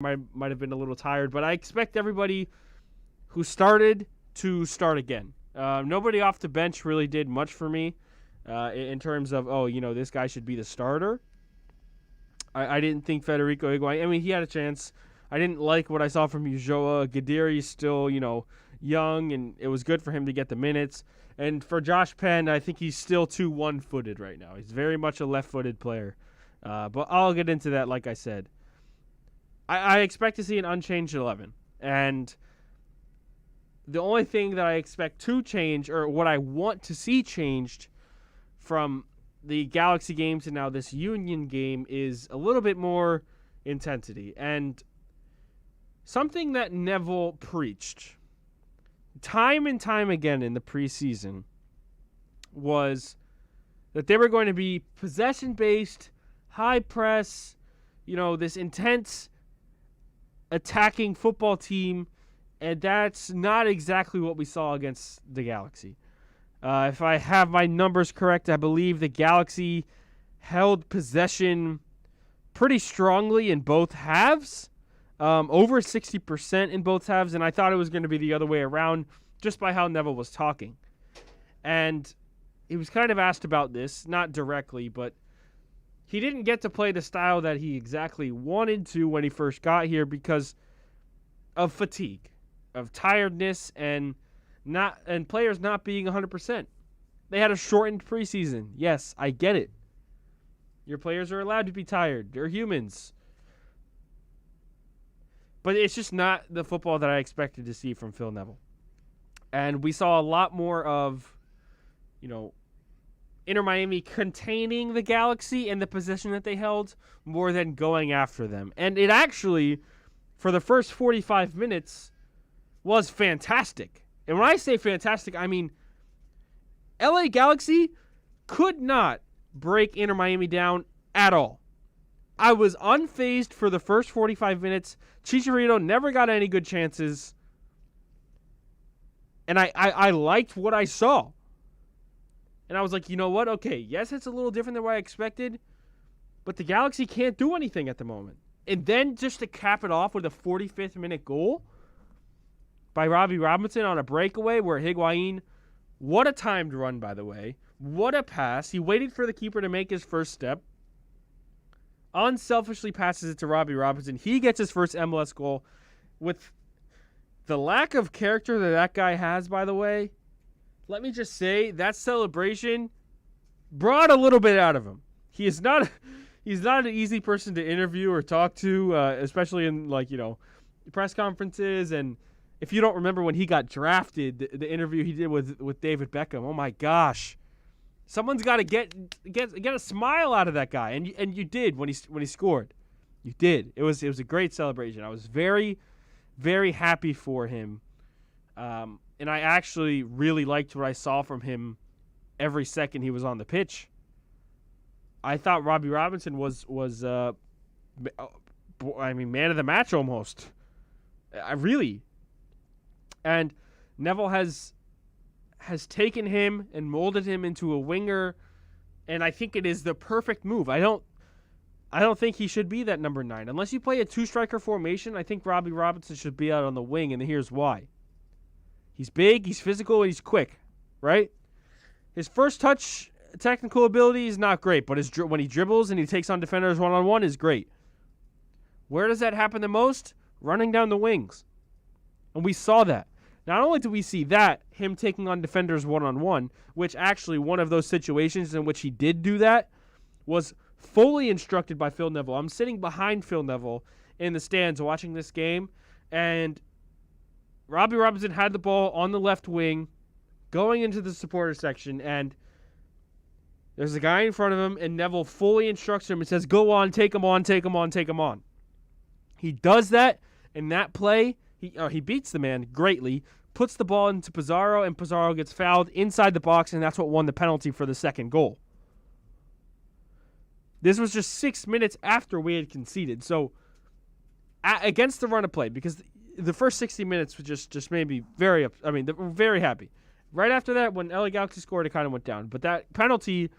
might have been a little tired, but I expect everybody who started to start again. Nobody off the bench really did much for me in terms of, this guy should be the starter. I didn't think Federico Higuain, I mean, he had a chance. I didn't like what I saw from Ulloa. Guederi's still, young, and it was good for him to get the minutes. And for Josh Penn, I think he's still too one-footed right now. He's very much a left-footed player. But I'll get into that, like I said. I expect to see an unchanged 11. And the only thing that I expect to change, or what I want to see changed from the Galaxy game to now this Union game, is a little bit more intensity. And something that Neville preached time and time again in the preseason was that they were going to be possession-based, high press, this intense attacking football team, and that's not exactly what we saw against the Galaxy. If I have my numbers correct, I believe the Galaxy held possession pretty strongly in both halves. Over 60% in both halves, and I thought it was going to be the other way around just by how Neville was talking. And he was kind of asked about this, not directly, but he didn't get to play the style that he exactly wanted to when he first got here because of fatigue, of tiredness, and players not being 100%. They had a shortened preseason. Yes, I get it. Your players are allowed to be tired. They're humans. But it's just not the football that I expected to see from Phil Neville. And we saw a lot more of, Inter Miami containing the Galaxy and the position that they held more than going after them. And it actually, for the first 45 minutes, was fantastic. And when I say fantastic, I mean LA Galaxy could not break Inter Miami down at all. I was unfazed for the first 45 minutes. Chicharito never got any good chances. And I liked what I saw. And I was like, you know what? Okay, yes, it's a little different than what I expected. But the Galaxy can't do anything at the moment. And then just to cap it off with a 45th minute goal by Robbie Robinson on a breakaway where Higuain, what a timed run, by the way. What a pass. He waited for the keeper to make his first step. Unselfishly passes it to Robbie Robinson. He gets his first MLS goal. With the lack of character that guy has, by the way, let me just say that celebration brought a little bit out of him. He's not an easy person to interview or talk to, especially in press conferences. And if you don't remember when he got drafted, the interview he did with David Beckham, oh my gosh. Someone's got to get a smile out of that guy, and you did when he scored. You did. It was a great celebration. I was very, very happy for him, and I actually really liked what I saw from him every second he was on the pitch. I thought Robbie Robinson was man of the match almost. Really, and Neville has taken him and molded him into a winger, and I think it is the perfect move. I don't think he should be that number 9. Unless you play a 2-striker formation, I think Robbie Robinson should be out on the wing, and here's why. He's big, he's physical, and he's quick, right? His first touch technical ability is not great, but when he dribbles and he takes on defenders one-on-one is great. Where does that happen the most? Running down the wings. And we saw that. Not only do we see that, him taking on defenders one-on-one, which actually one of those situations in which he did do that was fully instructed by Phil Neville. I'm sitting behind Phil Neville in the stands watching this game, and Robbie Robinson had the ball on the left wing going into the supporter section, and there's a guy in front of him, and Neville fully instructs him and says, go on, take him on, take him on, take him on. He does that in that play. He beats the man greatly, puts the ball into Pizarro, and Pizarro gets fouled inside the box, and that's what won the penalty for the second goal. This was just 6 minutes after we had conceded. So, against the run of play, because the first 60 minutes just made me very happy. Right after that, when LA Galaxy scored, it kind of went down. But that penalty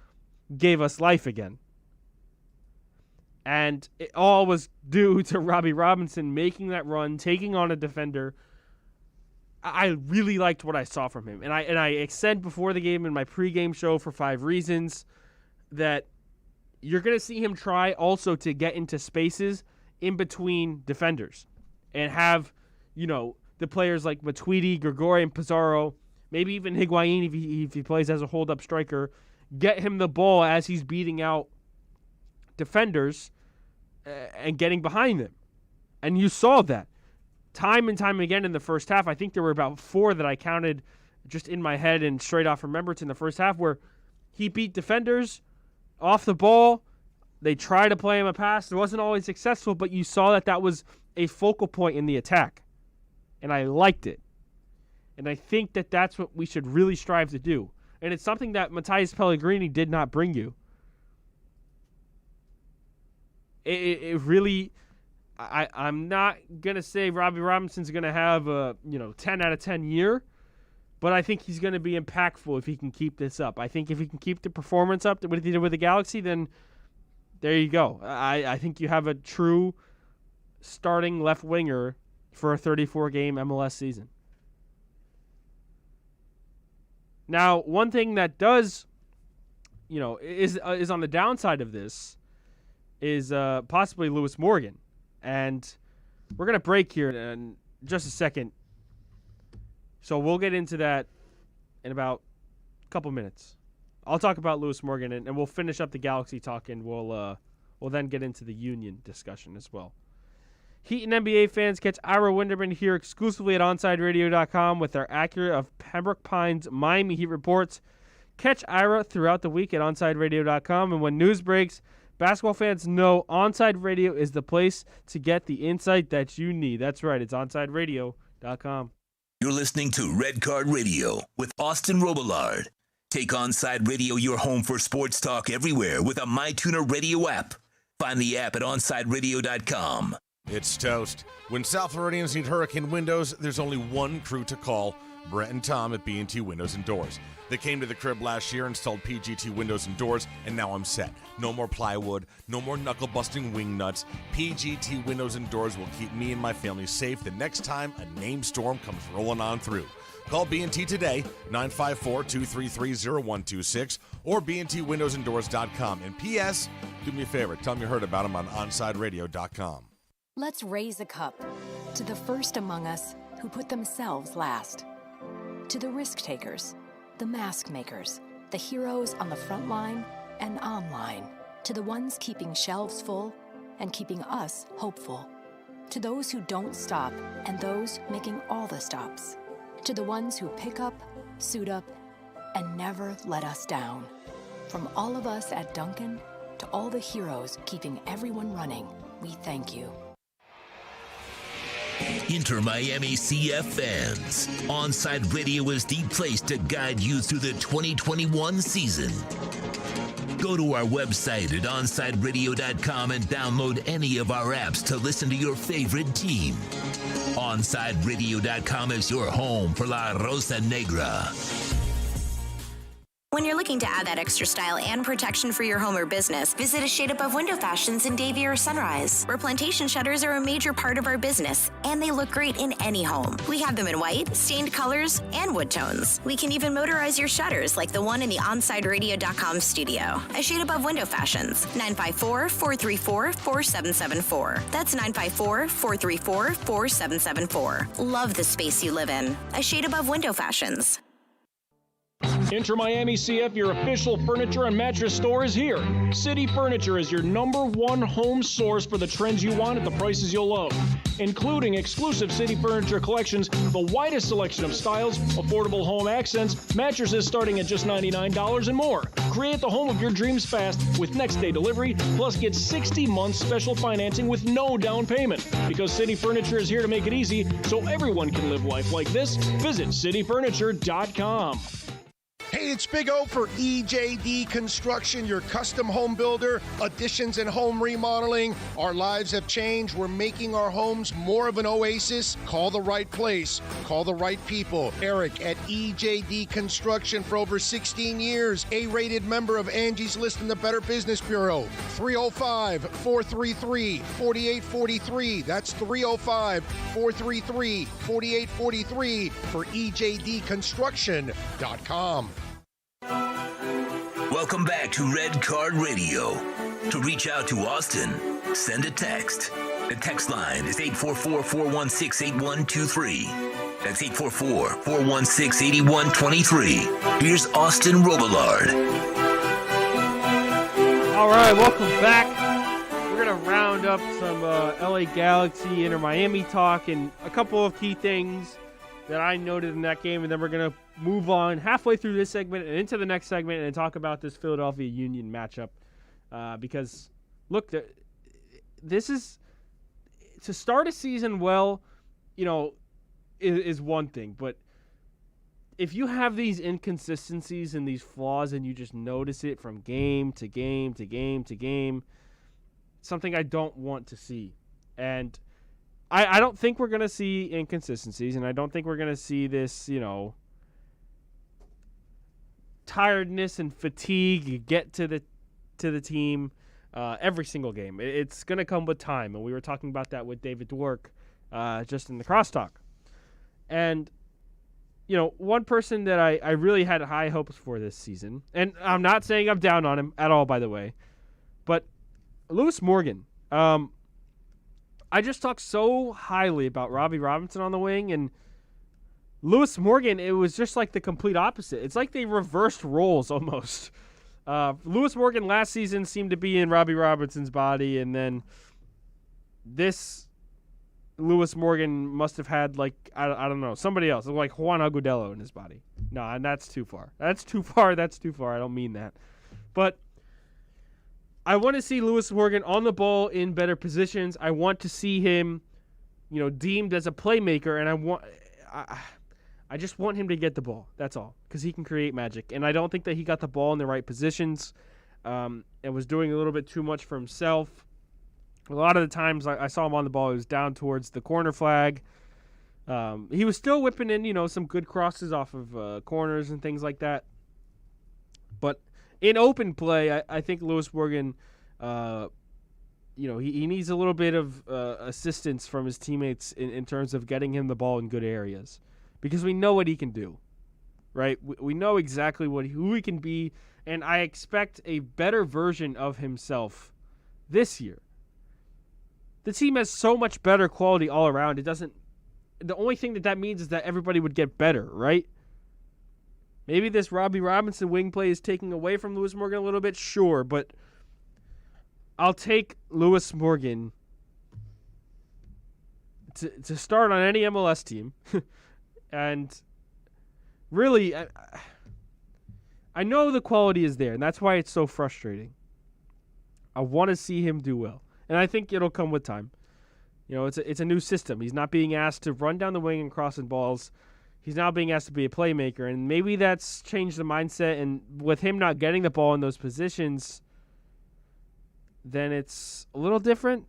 gave us life again. And it all was due to Robbie Robinson making that run, taking on a defender. I really liked what I saw from him. And I said before the game in my pregame show for 5 reasons that you're going to see him try also to get into spaces in between defenders and have, the players like Matuidi, Grigori, and Pizarro, maybe even Higuain if he plays as a hold-up striker, get him the ball as he's beating out defenders and getting behind them. And you saw that time and time again in the first half. I think there were about 4 that I counted just in my head and straight off remembrance in the first half where he beat defenders off the ball. They tried to play him a pass. It wasn't always successful, but you saw that was a focal point in the attack. And I liked it. And I think that's what we should really strive to do. And it's something that Matthias Pellegrini did not bring you. It really, I'm not going to say Robbie Robinson's going to have a 10 out of 10 year, but I think he's going to be impactful if he can keep this up. I think if he can keep the performance up that he did with the Galaxy, then there you go. I think you have a true starting left winger for a 34-game MLS season. Now, one thing that does, is on the downside of this is possibly Lewis Morgan. And we're going to break here in just a second. So we'll get into that in about a couple minutes. I'll talk about Lewis Morgan, and we'll finish up the Galaxy talk, and we'll then get into the Union discussion as well. Heat and NBA fans, catch Ira Winderman here exclusively at OnsideRadio.com with our accurate of Pembroke Pines Miami Heat reports. Catch Ira throughout the week at OnsideRadio.com, and when news breaks, basketball fans know Onside Radio is the place to get the insight that you need. That's right, it's OnsideRadio.com. You're listening to Red Card Radio with Austin Robillard. Take Onside Radio your home for sports talk everywhere with a MyTuner Radio app. Find the app at OnsideRadio.com. It's toast. When South Floridians need hurricane windows, there's only one crew to call, Brett and Tom at B&T Windows and Doors. They came to the crib last year, installed PGT windows and doors, and now I'm set. No more plywood, no more knuckle-busting wing nuts. PGT windows and doors will keep me and my family safe the next time a named storm comes rolling on through. Call B&T today, 954-233-0126, or bntwindowsanddoors.com. And P.S., do me a favor, tell them you heard about them on OnsideRadio.com. Let's raise a cup to the first among us who put themselves last. To the risk takers, the mask makers, the heroes on the front line and online. To the ones keeping shelves full and keeping us hopeful. To those who don't stop and those making all the stops. To the ones who pick up, suit up, and never let us down. From all of us at Duncan to all the heroes keeping everyone running, we thank you. Inter Miami CF fans, Onside Radio is the place to guide you through the 2021 season. Go to our website at OnsideRadio.com and download any of our apps to listen to your favorite team. OnsideRadio.com is your home for La Rosa Negra. When you're looking to add that extra style and protection for your home or business, visit A Shade Above Window Fashions in Davie or Sunrise, where plantation shutters are a major part of our business, and they look great in any home. We have them in white, stained colors, and wood tones. We can even motorize your shutters like the one in the OnsideRadio.com studio. A Shade Above Window Fashions, 954-434-4774. That's 954-434-4774. Love the space you live in. A Shade Above Window Fashions. Inter Miami CF, your official furniture and mattress store, is here. City Furniture is your #1 home source for the trends you want at the prices you'll love, including exclusive City Furniture collections, the widest selection of styles, affordable home accents, mattresses starting at just $99 and more. Create the home of your dreams fast with next-day delivery, plus get 60 months special financing with no down payment. Because City Furniture is here to make it easy so everyone can live life like this, visit cityfurniture.com. Hey it's Big O for EJD Construction, your custom home builder, additions and home remodeling. Our lives have changed. We're making our homes more of an oasis. Call the right place. Call the right people. Eric at EJD Construction for over 16 years. A-rated member of Angie's List and the Better Business Bureau. 305-433-4843. That's 305-433-4843 for EJDConstruction.com. Welcome back to Red Card Radio. To reach out to Austin, send a text. The text line is 844-416-8123. That's 844-416-8123. Here's Austin Robillard. All right, welcome back. We're going to round up some LA Galaxy, Inter Miami talk and a couple of key things that I noted in that game, and then we're going to move on halfway through this segment and into the next segment and talk about this Philadelphia Union matchup. Because, look, this is to start a season well, is one thing. But if you have these inconsistencies and these flaws and you just notice it from game to game to game to game, something I don't want to see. And I don't think we're going to see inconsistencies, and I don't think we're going to see this, tiredness and fatigue get to the team every single game. It's going to come with time, and we were talking about that with David Dwork just in the crosstalk. And, one person that I really had high hopes for this season, and I'm not saying I'm down on him at all, by the way, but Lewis Morgan. I just talked so highly about Robbie Robinson on the wing, and Lewis Morgan, it was just like the complete opposite. It's like they reversed roles almost. Lewis Morgan last season seemed to be in Robbie Robinson's body, and then this Lewis Morgan must have had, I don't know, somebody else, like Juan Agudelo in his body. No, and that's too far. That's too far. I don't mean that. But I want to see Lewis Morgan on the ball in better positions. I want to see him, deemed as a playmaker, and I just want him to get the ball. That's all, because he can create magic. And I don't think that he got the ball in the right positions and was doing a little bit too much for himself. A lot of the times I saw him on the ball, he was down towards the corner flag. He was still whipping in, some good crosses off of corners and things like that. But in open play, I think Lewis Morgan, he needs a little bit of assistance from his teammates in terms of getting him the ball in good areas. Because we know what he can do, right? We know exactly who he can be, and I expect a better version of himself this year. The team has so much better quality all around. The only thing that means is that everybody would get better, right? Maybe this Robbie Robinson wing play is taking away from Lewis Morgan a little bit, sure, but I'll take Lewis Morgan to start on any MLS team. And really, I know the quality is there, and that's why it's so frustrating. I want to see him do well, and I think it'll come with time. It's a new system. He's not being asked to run down the wing and crossing balls. He's now being asked to be a playmaker, and maybe that's changed the mindset. And with him not getting the ball in those positions, then it's a little different.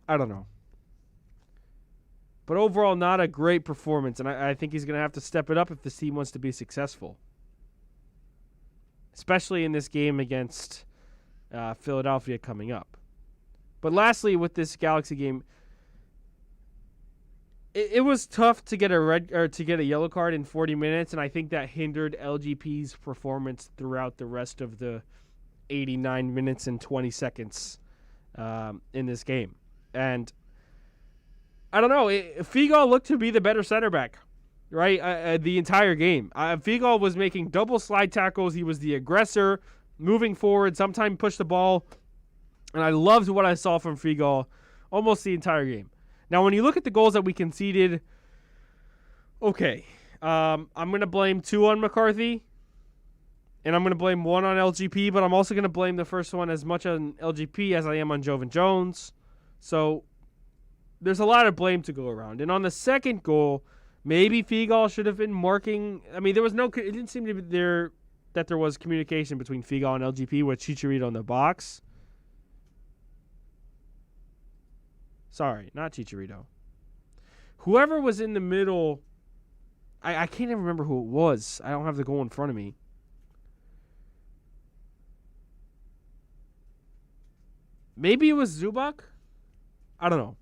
I don't know. But overall, not a great performance, and I think he's going to have to step it up if this team wants to be successful. Especially in this game against Philadelphia coming up. But lastly, with this Galaxy game, it was tough to get a yellow card in 40 minutes, and I think that hindered LGP's performance throughout the rest of the 89 minutes and 20 seconds in this game. And I don't know. Figal looked to be the better center back, right? The entire game. Figal was making double slide tackles. He was the aggressor, moving forward, sometimes pushed the ball. And I loved what I saw from Figal almost the entire game. Now, when you look at the goals that we conceded, okay, I'm going to blame 2 on McCarthy, and I'm going to blame 1 on LGP, but I'm also going to blame the first one as much on LGP as I am on Jovan Jones. So there's a lot of blame to go around. And on the second goal, maybe Figal should have been marking. I mean, it didn't seem to be there that there was communication between Figal and LGP with Chicharito in the box. Sorry, not Chicharito. Whoever was in the middle, I can't even remember who it was. I don't have the goal in front of me. Maybe it was Zubak? I don't know.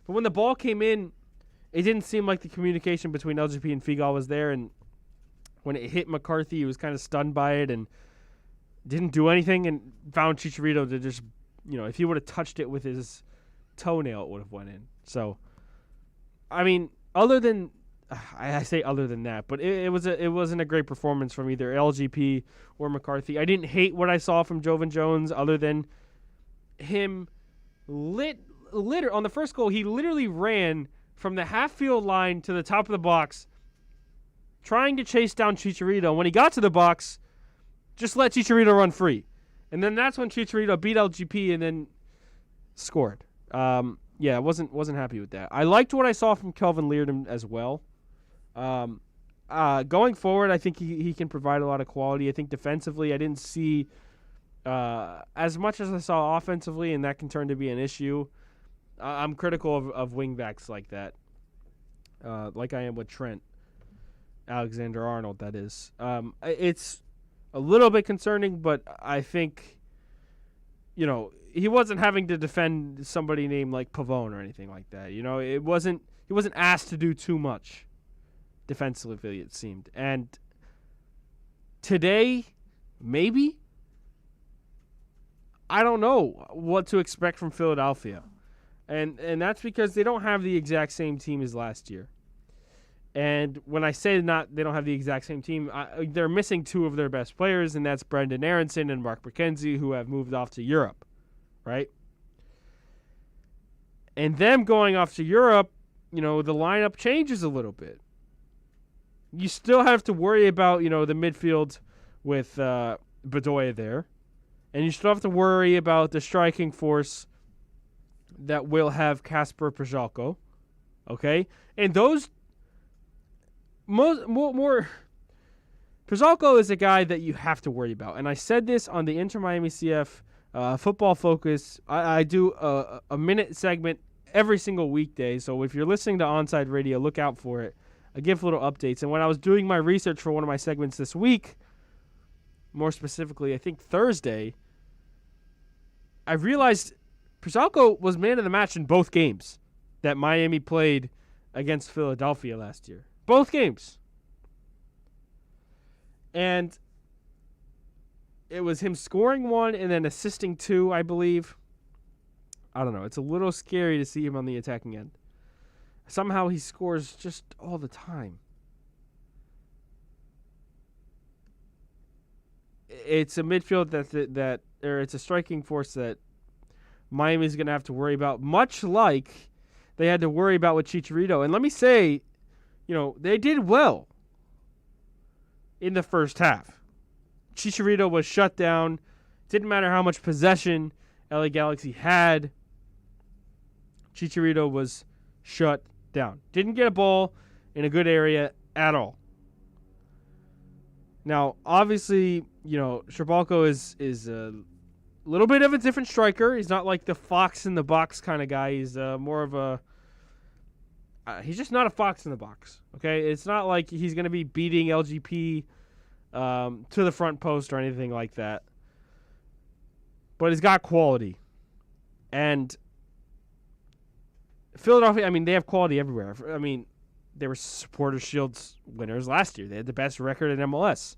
But when the ball came in, it didn't seem like the communication between LGP and Figal was there, and when it hit McCarthy, he was kind of stunned by it and didn't do anything and found Chicharito to just, if he would have touched it with his toenail, it would have went in. So, I mean, other than that, but it wasn't a great performance from either LGP or McCarthy. I didn't hate what I saw from Jovan Jones other than him on the first goal. He literally ran from the half-field line to the top of the box trying to chase down Chicharito. When he got to the box, just let Chicharito run free. And then that's when Chicharito beat LGP and then scored. I wasn't happy with that. I liked what I saw from Kelvin Leardom as well. Going forward, I think he can provide a lot of quality. I think defensively, I didn't see as much as I saw offensively, and that can turn to be an issue. I'm critical of wingbacks like that, like I am with Trent Alexander-Arnold, that is. It's a little bit concerning, but I think, he wasn't having to defend somebody named like Pavone or anything like that. He wasn't asked to do too much defensively, it seemed. And today, maybe, I don't know what to expect from Philadelphia. And that's because they don't have the exact same team as last year. And when I say they don't have the exact same team, they're missing two of their best players, and that's Brendan Aronson and Mark McKenzie, who have moved off to Europe, right? And them going off to Europe, the lineup changes a little bit. You still have to worry about, the midfield with Bedoya there. And you still have to worry about the striking force that will have Kasper Przelko, okay? And those more Przelko is a guy that you have to worry about. And I said this on the Inter Miami CF Football Focus. I do a minute segment every single weekday, so if you're listening to Onside Radio, look out for it. I give little updates. And when I was doing my research for one of my segments this week, more specifically, I think Thursday, I realized Przelko was man of the match in both games that Miami played against Philadelphia last year. Both games. And it was him scoring one and then assisting two, I believe. I don't know. It's a little scary to see him on the attacking end. Somehow he scores just all the time. It's a midfield it's a striking force that Miami's going to have to worry about, much like they had to worry about with Chicharito. And let me say, they did well in the first half. Chicharito was shut down. Didn't matter how much possession LA Galaxy had. Chicharito was shut down. Didn't get a ball in a good area at all. Now, obviously, Przelko is a little bit of a different striker. He's not like the fox in the box kind of guy. He's more of a... he's just not a fox in the box, okay? It's not like he's going to be beating LGP to the front post or anything like that. But he's got quality. And Philadelphia, they have quality everywhere. They were Supporters' Shields winners last year. They had the best record in MLS.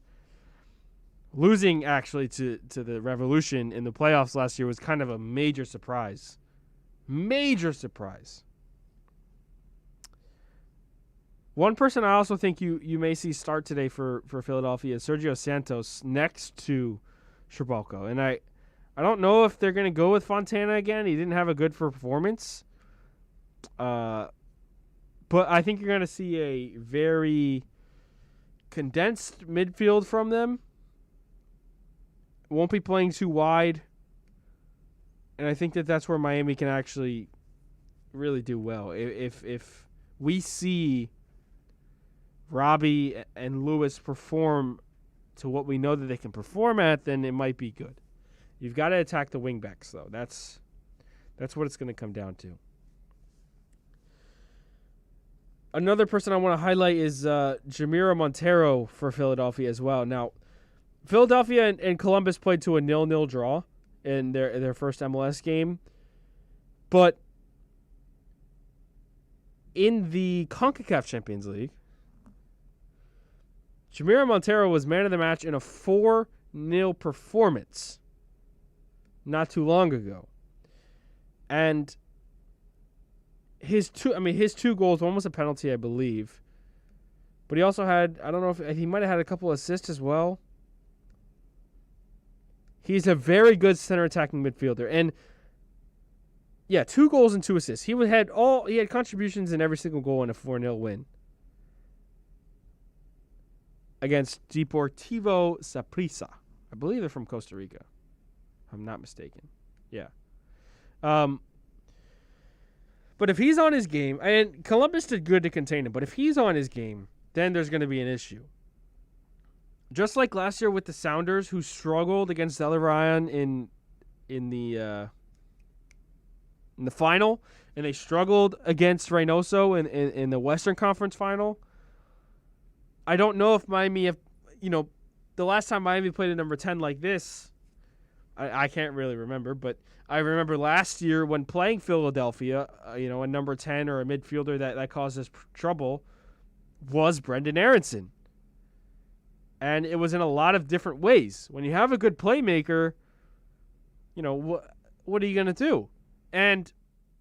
Losing, actually, to the Revolution in the playoffs last year was kind of a major surprise. Major surprise. One person I also think you may see start today for Philadelphia is Sergio Santos next to Przelko. And I don't know if they're going to go with Fontana again. He didn't have a good performance. But I think you're going to see a very condensed midfield from them. Won't be playing too wide. And I think that's where Miami can actually really do well. If we see Robbie and Lewis perform to what we know that they can perform at, then it might be good. You've got to attack the wingbacks, though. That's what it's going to come down to. Another person I want to highlight is Jamiro Montero for Philadelphia as well. Now, Philadelphia and Columbus played to a 0-0 draw in their first MLS game. But in the CONCACAF Champions League, Jamiro Montero was man of the match in a 4-0 performance not too long ago. And his two goals, one was a penalty, I believe. But he also had, I don't know if he might have had a couple assists as well. He's a very good center attacking midfielder. And yeah, 2 goals and 2 assists. He had contributions in every single goal in a 4-0 win against Deportivo Saprissa. I believe they're from Costa Rica, if I'm not mistaken. Yeah. But if he's on his game, and Columbus did good to contain him, but if he's on his game, then there's going to be an issue. Just like last year with the Sounders, who struggled against El Ryan in the final, and they struggled against Reynoso in the Western Conference final. I don't know if Miami, the last time Miami played a number 10 like this, I can't really remember, but I remember last year when playing Philadelphia, a number 10 or a midfielder that caused us trouble was Brendan Aronson. And it was in a lot of different ways. When you have a good playmaker, what are you going to do? And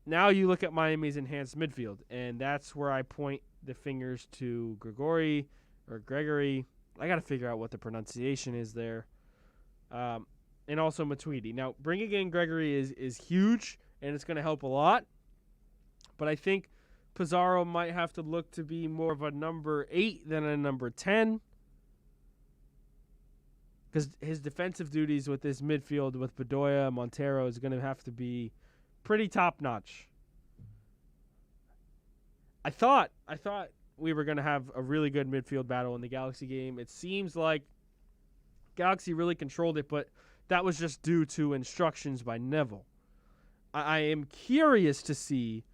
now you look at Miami's enhanced midfield, and that's where I point the fingers to Gregory. I got to figure out what the pronunciation is there. And also Matuidi. Now, bringing in Gregory is huge, and it's going to help a lot. But I think Pizarro might have to look to be more of a number 8 than a number 10. Because his defensive duties with this midfield with Bedoya, Montero is going to have to be pretty top-notch. I thought we were going to have a really good midfield battle in the Galaxy game. It seems like Galaxy really controlled it, but that was just due to instructions by Neville. I am curious to see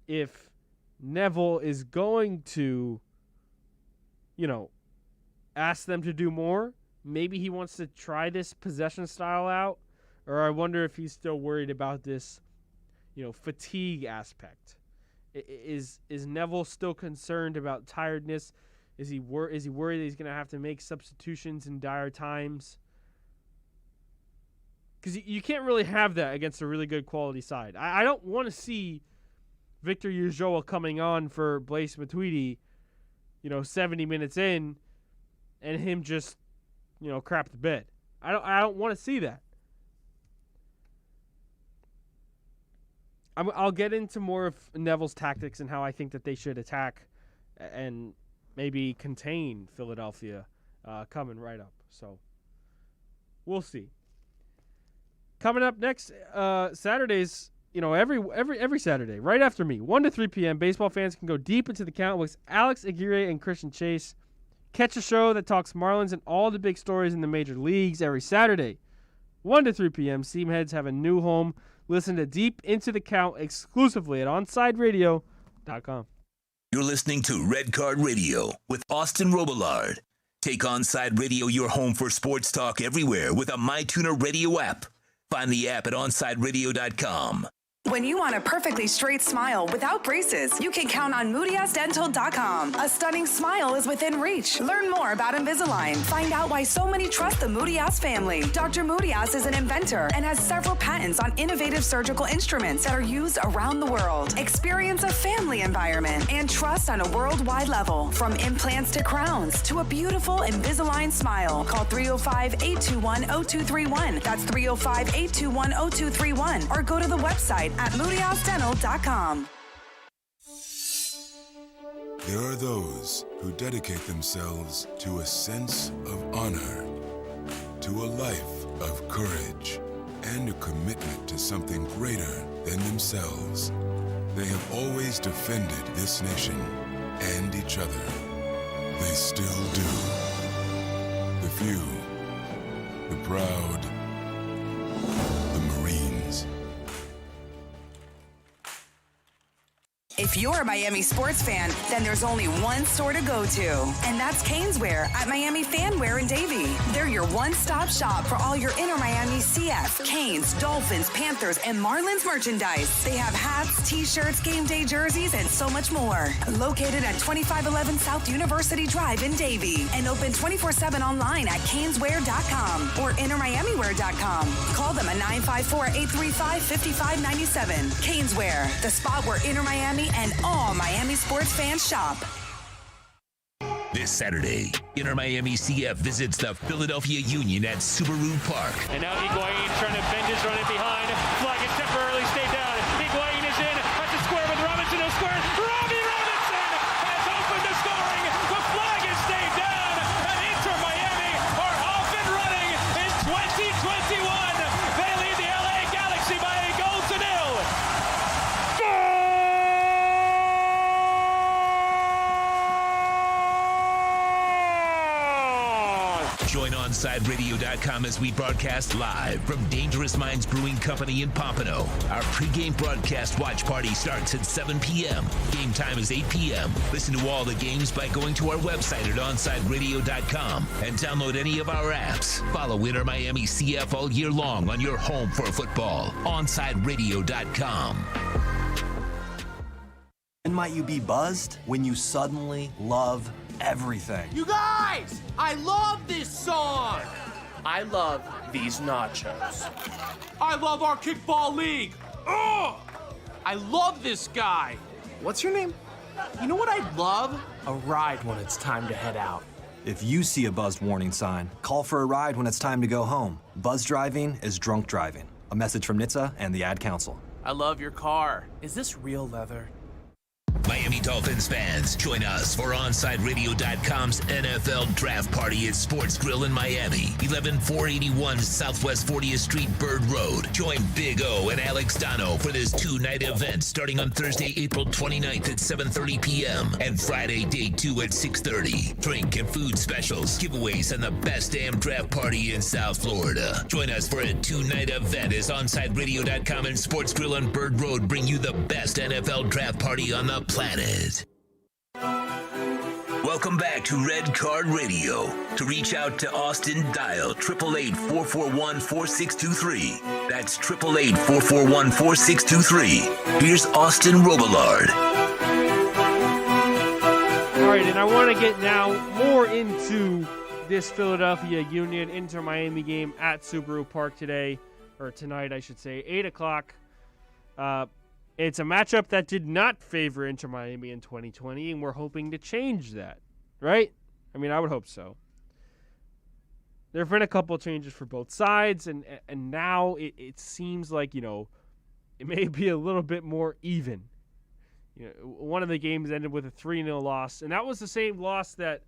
if Neville is going to, ask them to do more. Maybe he wants to try this possession style out, or I wonder if he's still worried about this, fatigue aspect. Is Neville still concerned about tiredness? Is he worried that he's going to have to make substitutions in dire times? Because you can't really have that against a really good quality side. I don't want to see Victor Ulloa coming on for Blaise Matuidi, 70 minutes in, and him just, crap the bed. I don't want to see that. I'll get into more of Neville's tactics and how I think that they should attack and maybe contain Philadelphia coming right up. So we'll see. Coming up next, Saturdays, every Saturday, right after me, 1 to 3 p.m., baseball fans can go deep into the count with Alex Aguirre and Christian Chase. Catch a show that talks Marlins and all the big stories in the major leagues every Saturday, 1 to 3 p.m. Seamheads have a new home. Listen to Deep Into the Count exclusively at OnSideRadio.com. You're listening to Red Card Radio with Austin Robillard. Take OnSide Radio your home for sports talk everywhere with a MyTuner Radio app. Find the app at OnSideRadio.com. When you want a perfectly straight smile without braces, you can count on MoodyAsDental.com. A stunning smile is within reach. Learn more about Invisalign. Find out why so many trust the Moody-Ass family. Dr. Moody-Ass is an inventor and has several patents on innovative surgical instruments that are used around the world. Experience a family environment and trust on a worldwide level. From implants to crowns to a beautiful Invisalign smile. Call 305-821-0231. That's 305-821-0231. Or go to the website at MoodyAsDental.com. There are those who dedicate themselves to a sense of honor, to a life of courage, and a commitment to something greater than themselves. They have always defended this nation and each other. They still do. The a few. The proud, the Marines. If you're a Miami sports fan, then there's only one store to go to, and that's Caneswear at Miami Fanwear in Davie. They're your one-stop shop for all your inner Miami CF, Canes, Dolphins, Panthers, and Marlins merchandise. They have hats, t-shirts, game day jerseys, and so much more. Located at 2511 South University Drive in Davie, and open 24/7 online at caneswear.com or innermiamiwear.com. Call them at 954-835-5597. Caneswear, the spot where Inner Miami and all Miami sports fans shop. This Saturday, Inter Miami CF visits the Philadelphia Union at Subaru Park. And now Higuain trying to bend his run it behind. Flag is temporarily stayed down. Higuain is in. That's a square with Robinson. No square. Robbie Robinson has opened the scoring. The flag is stayed down. And Inter Miami are off and running in 2021. They lead the LA Galaxy by a goal to nil. Join OnSideRadio.com as we broadcast live from Dangerous Minds Brewing Company in Pompano. Our pregame broadcast watch party starts at 7 p.m. Game time is 8 p.m. Listen to all the games by going to our website at OnSideRadio.com and download any of our apps. Follow Inter Miami CF all year long on your home for football. OnSideRadio.com. When might you be buzzed? When you suddenly love everything. You guys, I love this song. I love these nachos. I love our kickball league. Ugh! I love this guy. What's your name? You know what I'd love? A ride when it's time to head out. If you see a buzzed warning sign, call for a ride when it's time to go home. Buzz driving is drunk driving. A message from NHTSA and the Ad Council. I love your car. Is this real leather? Miami Dolphins fans, join us for OnSideRadio.com's NFL Draft Party at Sports Grill in Miami, 11481 Southwest 40th Street, Bird Road. Join Big O and Alex Dono for this two-night event starting on Thursday, April 29th at 7:30 p.m. and Friday, day 2 at 6:30. Drink and food specials, giveaways, and the best damn draft party in South Florida. Join us for a two-night event as OnSideRadio.com and Sports Grill on Bird Road bring you the best NFL draft party on the planet. Welcome back to Red Card Radio. To reach out to Austin, dial 888-441-4623. That's 888-441-4623. Here's Austin Robillard. All right, and I want to get now more into this Philadelphia Union Inter Miami game at Subaru Park today, or tonight, I should say, 8 o'clock. It's a matchup that did not favor Inter Miami in 2020, and we're hoping to change that, right? I mean, I would hope so. There have been a couple of changes for both sides, and now it seems like, you know, it may be a little bit more even. You know, one of the games ended with a 3-0 loss, and that was the same loss that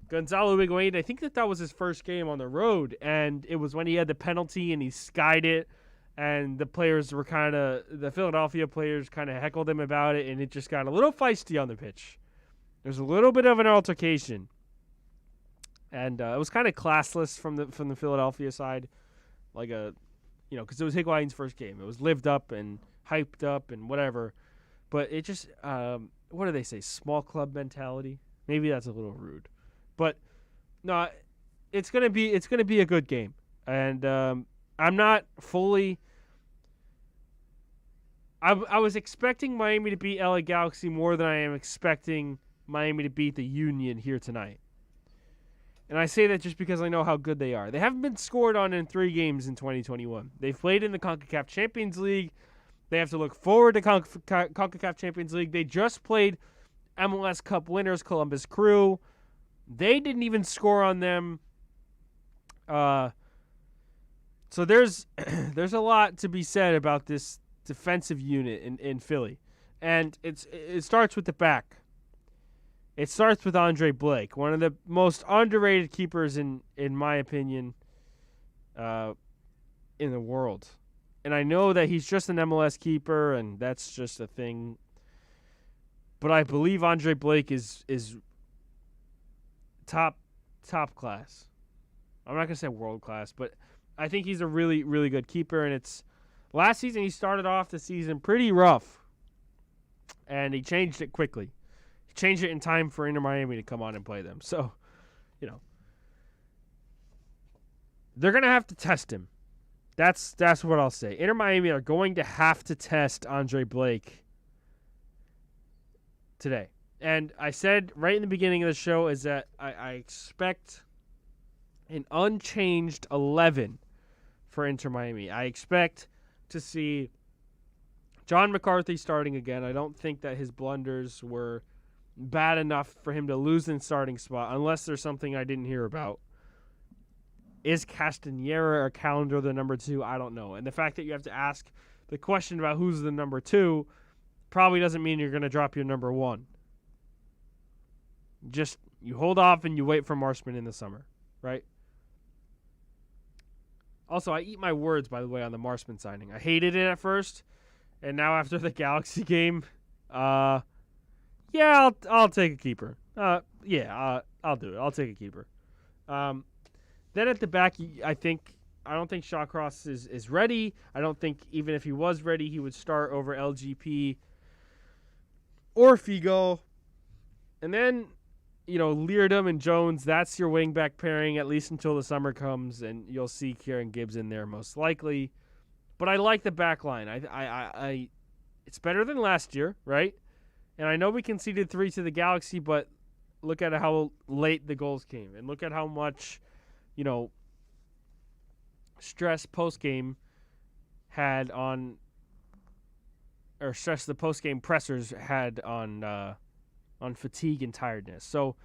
Gonzalo Higuain, I think that was his first game on the road, and it was when he had the penalty and he skied it. And the players were the Philadelphia players kind of heckled him about it, and it just got a little feisty on the pitch. There's a little bit of an altercation, and it was kind of classless from the Philadelphia side, because it was Higuain's first game. It was lived up and hyped up and whatever, but it just what do they say? Small club mentality. Maybe that's a little rude, but no, it's gonna be a good game, and I'm not fully. I was expecting Miami to beat LA Galaxy more than I am expecting Miami to beat the Union here tonight. And I say that just because I know how good they are. They haven't been scored on in 3 games in 2021. They've played in the CONCACAF Champions League. They have to look forward to CONCACAF Champions League. They just played MLS Cup winners Columbus Crew. They didn't even score on them. So there's a lot to be said about this defensive unit in Philly. And it starts with the back. It starts with Andre Blake, one of the most underrated keepers in my opinion in the world. And I know that he's just an MLS keeper and that's just a thing. But I believe Andre Blake is top top class. I'm not going to say world class, but I think he's a really, really good keeper. And it's last season he started off the season pretty rough, and he changed it quickly. He changed it in time for Inter Miami to come on and play them. So, they're going to have to test him. That's what I'll say. Inter Miami are going to have to test Andre Blake today. And I said right in the beginning of the show is that I expect an unchanged 11 for Inter Miami. I expect to see John McCarthy starting again. I don't think that his blunders were bad enough for him to lose the starting spot, unless there's something I didn't hear about. Is Castanera or Calendar the number 2? I don't know. And the fact that you have to ask the question about who's the number 2 probably doesn't mean you're going to drop your number 1. Just you hold off and you wait for Marshman in the summer, right? Also, I eat my words, by the way, on the Marshman signing. I hated it at first, and now after the Galaxy game, I'll take a keeper. I'll do it. I'll take a keeper. Then at the back, I don't think Shawcross is ready. I don't think even if he was ready, he would start over LGP or Figo. And then, Leardom and Jones, that's your wingback pairing, at least until the summer comes, and you'll see Kieran Gibbs in there most likely. But I like the back line. It's better than last year, right? And I know we conceded 3 to the Galaxy, but look at how late the goals came. And look at how much, stress post-game had on, or stress the post-game pressers had on fatigue and tiredness. So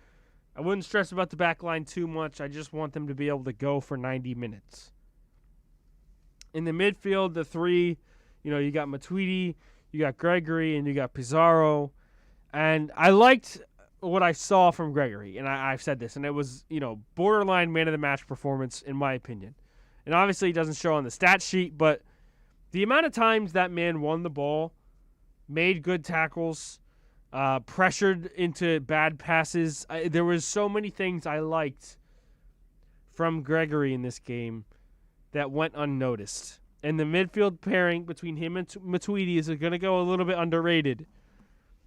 I wouldn't stress about the back line too much. I just want them to be able to go for 90 minutes. In the midfield, the 3, you got Matuidi, you got Gregory, and you got Pizarro. And I liked what I saw from Gregory, and I've said this, and it was, borderline man of the match performance, in my opinion. And obviously it doesn't show on the stat sheet, but the amount of times that man won the ball, made good tackles, pressured into bad passes. There was so many things I liked from Gregory in this game that went unnoticed. And the midfield pairing between him and Matuidi is going to go a little bit underrated.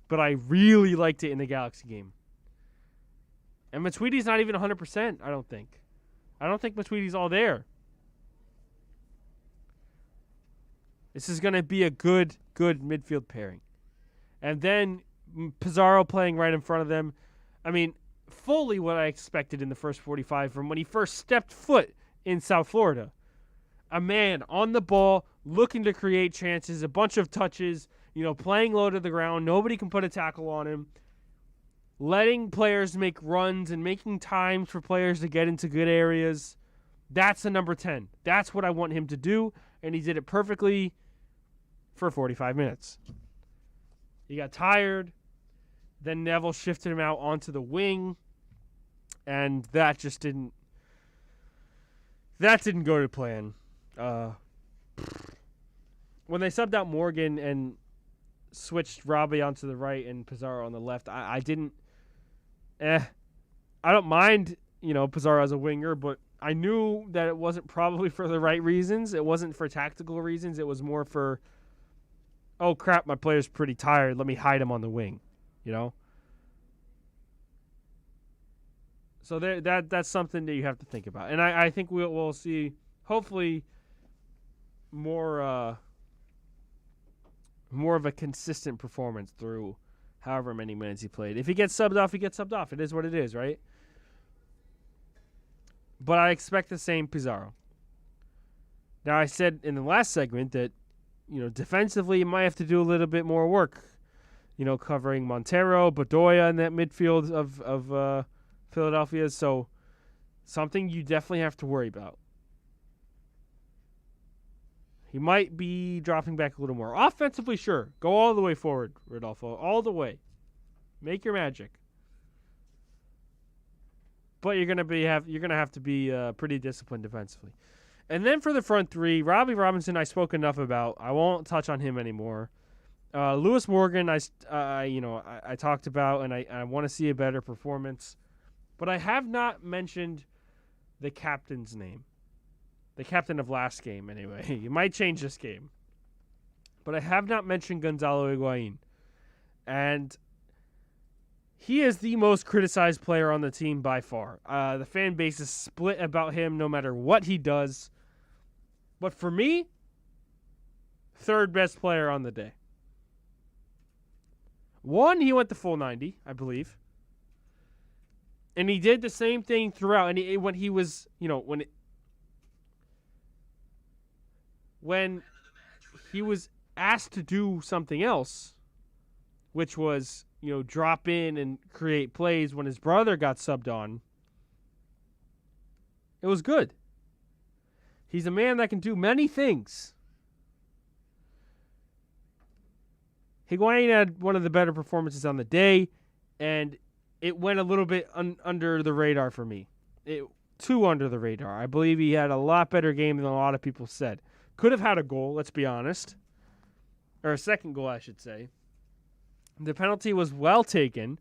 But I really liked it in the Galaxy game. And Matuidi's not even 100%, I don't think. I don't think Matuidi's all there. This is going to be a good midfield pairing. And then Pizarro playing right in front of them. I mean, fully what I expected in the first 45 from when he first stepped foot in South Florida. A man on the ball, looking to create chances, a bunch of touches, playing low to the ground. Nobody can put a tackle on him. Letting players make runs and making times for players to get into good areas. That's a number 10. That's what I want him to do, and he did it perfectly for 45 minutes. He got tired. Then Neville shifted him out onto the wing, and that just didn't go to plan. When they subbed out Morgan and switched Robbie onto the right and Pizarro on the left, I don't mind, Pizarro as a winger, but I knew that it wasn't probably for the right reasons. It wasn't for tactical reasons. It was more for, oh crap, my player's pretty tired. Let me hide him on the wing, So that's something that you have to think about. And I think we'll see, hopefully, more of a consistent performance through however many minutes he played. If he gets subbed off, he gets subbed off. It is what it is, right? But I expect the same Pizarro. Now, I said in the last segment that, defensively, you might have to do a little bit more work. Covering Montero, Bedoya in that midfield of Philadelphia. So, something you definitely have to worry about. He might be dropping back a little more. Offensively, sure. Go all the way forward, Rodolfo. All the way. Make your magic. But you're gonna have to be pretty disciplined defensively. And then for the front 3, Robbie Robinson I spoke enough about. I won't touch on him anymore. Lewis Morgan I talked about, and I want to see a better performance. But I have not mentioned the captain's name. The captain of last game, anyway. He might change this game. But I have not mentioned Gonzalo Higuain. And he is the most criticized player on the team by far. The fan base is split about him no matter what he does. But for me, third best player on the day. One, he went the full 90, I believe. And he did the same thing throughout. And when he was, when he was asked to do something else, which was, drop in and create plays when his brother got subbed on, it was good. He's a man that can do many things. Higuain had one of the better performances on the day, and it went a little bit under the radar for me. Too under the radar. I believe he had a lot better game than a lot of people said. Could have had a goal, let's be honest. Or a second goal, I should say. The penalty was well taken.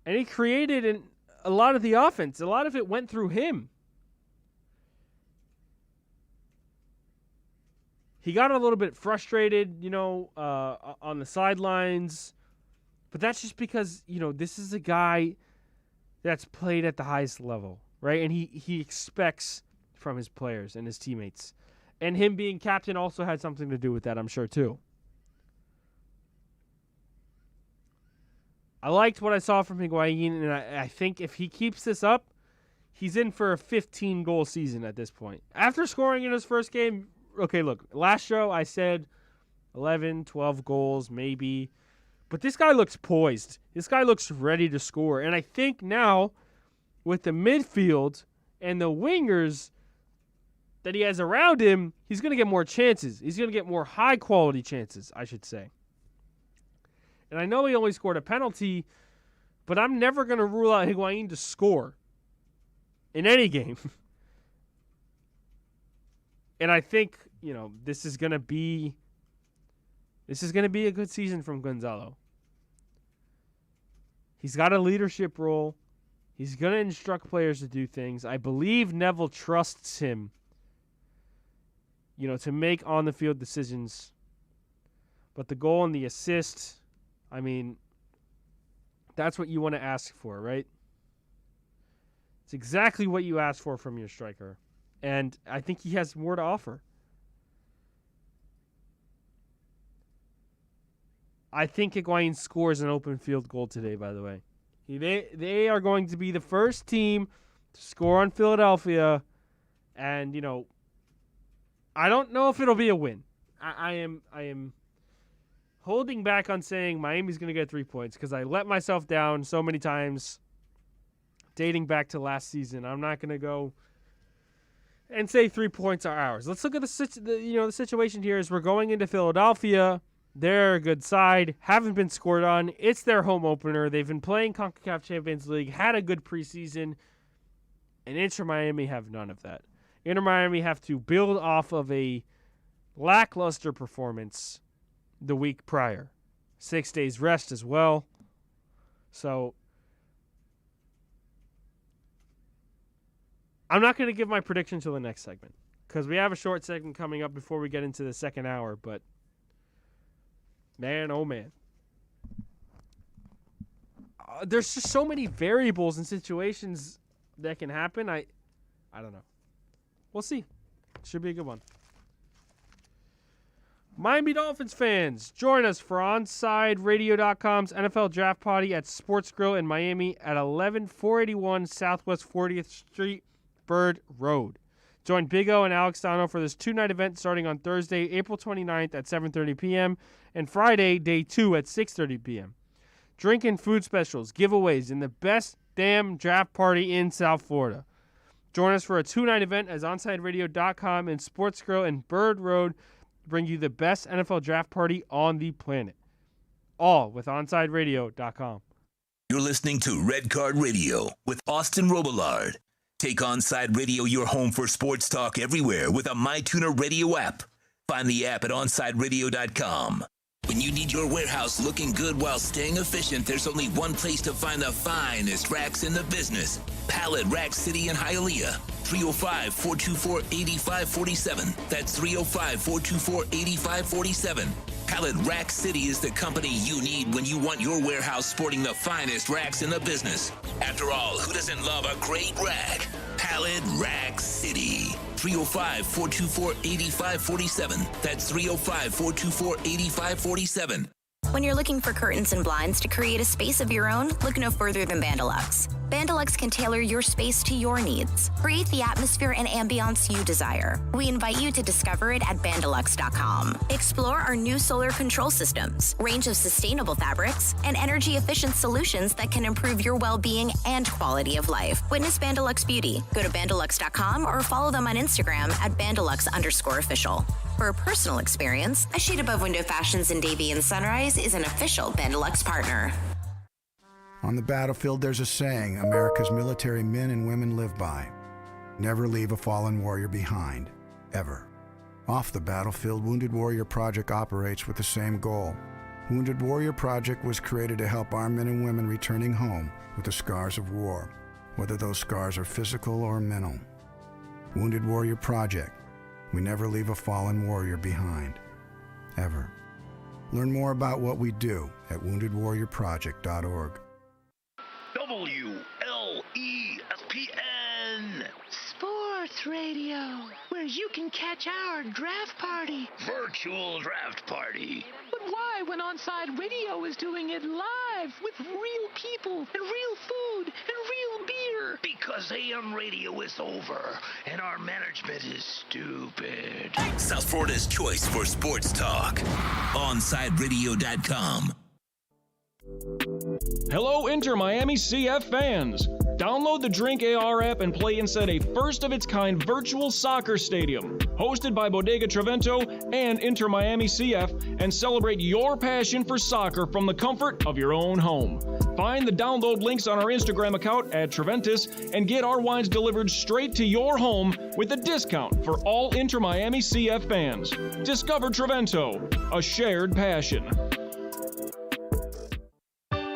And he created a lot of the offense. A lot of it went through him. He got a little bit frustrated, on the sidelines. But that's just because, this is a guy that's played at the highest level, right? And he expects from his players and his teammates. And him being captain also had something to do with that, I'm sure, too. I liked what I saw from Higuain, and I think if he keeps this up, he's in for a 15-goal season at this point. After scoring in his first game, okay, look, last show I said 11, 12 goals, maybe. But this guy looks poised. This guy looks ready to score. And I think now, with the midfield and the wingers that he has around him, he's going to get more chances. He's going to get more high-quality chances, I should say. And I know he only scored a penalty, but I'm never going to rule out Higuain to score in any game. And I think, this is going to be a good season from Gonzalo. He's got a leadership role. He's going to instruct players to do things. I believe Neville trusts him, to make on-the-field decisions. But the goal and the assist, that's what you want to ask for, right? It's exactly what you ask for from your striker. And I think he has more to offer. I think Higuain scores an open field goal today, by the way. They are going to be the first team to score on Philadelphia. And, I don't know if it'll be a win. I am holding back on saying Miami's going to get 3 points because I let myself down so many times dating back to last season. I'm not going to go and say 3 points are ours. Let's look at the situation here is we're going into Philadelphia. They're a good side, haven't been scored on. It's their home opener. They've been playing CONCACAF Champions League, had a good preseason, and Inter Miami have none of that. Inter Miami have to build off of a lackluster performance the week prior. 6 days rest as well. So I'm not going to give my prediction until the next segment because we have a short segment coming up before we get into the second hour, but man, oh man. There's just so many variables and situations that can happen. I don't know. We'll see. Should be a good one. Miami Dolphins fans, join us for OnsideRadio.com's NFL Draft Party at Sports Grill in Miami at 11481 Southwest 40th Street, Bird Road. Join Big O and Alex Dano for this two-night event starting on Thursday, April 29th at 7:30 p.m. and Friday, day 2 at 6:30 p.m. Drink and food specials, giveaways, and the best damn draft party in South Florida. Join us for a two-night event as OnsideRadio.com and Sports Grill in Bird Road bring you the best NFL draft party on the planet. All with OnsideRadio.com. You're listening to Red Card Radio with Austin Robillard. Take Onside Radio your home for sports talk everywhere with a MyTuner Radio app. Find the app at OnsideRadio.com. When you need your warehouse looking good while staying efficient, there's only one place to find the finest racks in the business. Pallet Rack City in Hialeah. 305-424-8547. That's 305-424-8547. Pallet Rack City is the company you need when you want your warehouse sporting the finest racks in the business. After all, who doesn't love a great rack? Pallet Rack City. 305-424-8547. That's 305-424-8547. When you're looking for curtains and blinds to create a space of your own, look no further than Bandalux. Bandalux can tailor your space to your needs. Create the atmosphere and ambiance you desire. We invite you to discover it at Bandalux.com. Explore our new solar control systems, range of sustainable fabrics, and energy-efficient solutions that can improve your well-being and quality of life. Witness Bandalux Beauty. Go to Bandalux.com or follow them on Instagram at Bandalux_official. For a personal experience, A Shade Above Window Fashions in Davie and Sunrise is an official Bandalux partner. On the battlefield, there's a saying America's military men and women live by. Never leave a fallen warrior behind, ever. Off the battlefield, Wounded Warrior Project operates with the same goal. Wounded Warrior Project was created to help our men and women returning home with the scars of war, whether those scars are physical or mental. Wounded Warrior Project. We never leave a fallen warrior behind, ever. Learn more about what we do at woundedwarriorproject.org. WLESPN Sports Radio, where you can catch our draft party. Virtual draft party. But why when Onside Radio is doing it live with real people and real food and real beer? Because AM radio is over and our management is stupid. South Florida's choice for sports talk. OnSideRadio.com. Hello, Inter Miami CF fans. Download the Drink AR app and play inside a first-of-its-kind virtual soccer stadium, hosted by Bodega Trevento and Inter Miami CF, and celebrate your passion for soccer from the comfort of your own home. Find the download links on our Instagram account at Treventus and get our wines delivered straight to your home with a discount for all Inter Miami CF fans. Discover Trevento, a shared passion.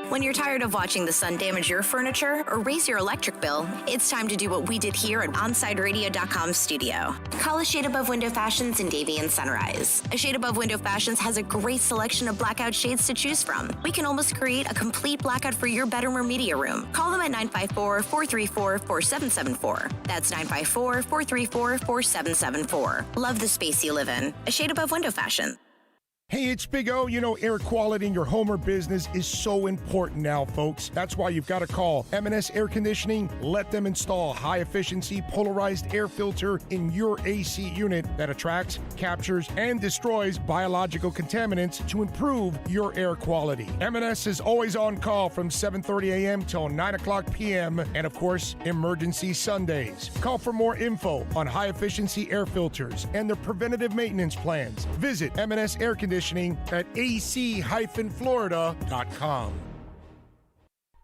When you're tired of watching the sun damage your furniture or raise your electric bill, it's time to do what we did here at OnSideRadio.com studio. Call A Shade Above Window Fashions in Davie and Sunrise. A Shade Above Window Fashions has a great selection of blackout shades to choose from. We can almost create a complete blackout for your bedroom or media room. Call them at 954-434-4774. That's 954-434-4774. Love the space you live in. A Shade Above Window Fashion. Hey, it's Big O. You know, air quality in your home or business is so important now, folks. That's why you've got to call M&S Air Conditioning. Let them install a high-efficiency polarized air filter in your AC unit that attracts, captures, and destroys biological contaminants to improve your air quality. M&S is always on call from 7:30 a.m. till 9 o'clock p.m. and, of course, emergency Sundays. Call for more info on high-efficiency air filters and their preventative maintenance plans. Visit M&S Air Conditioning at ac-florida.com.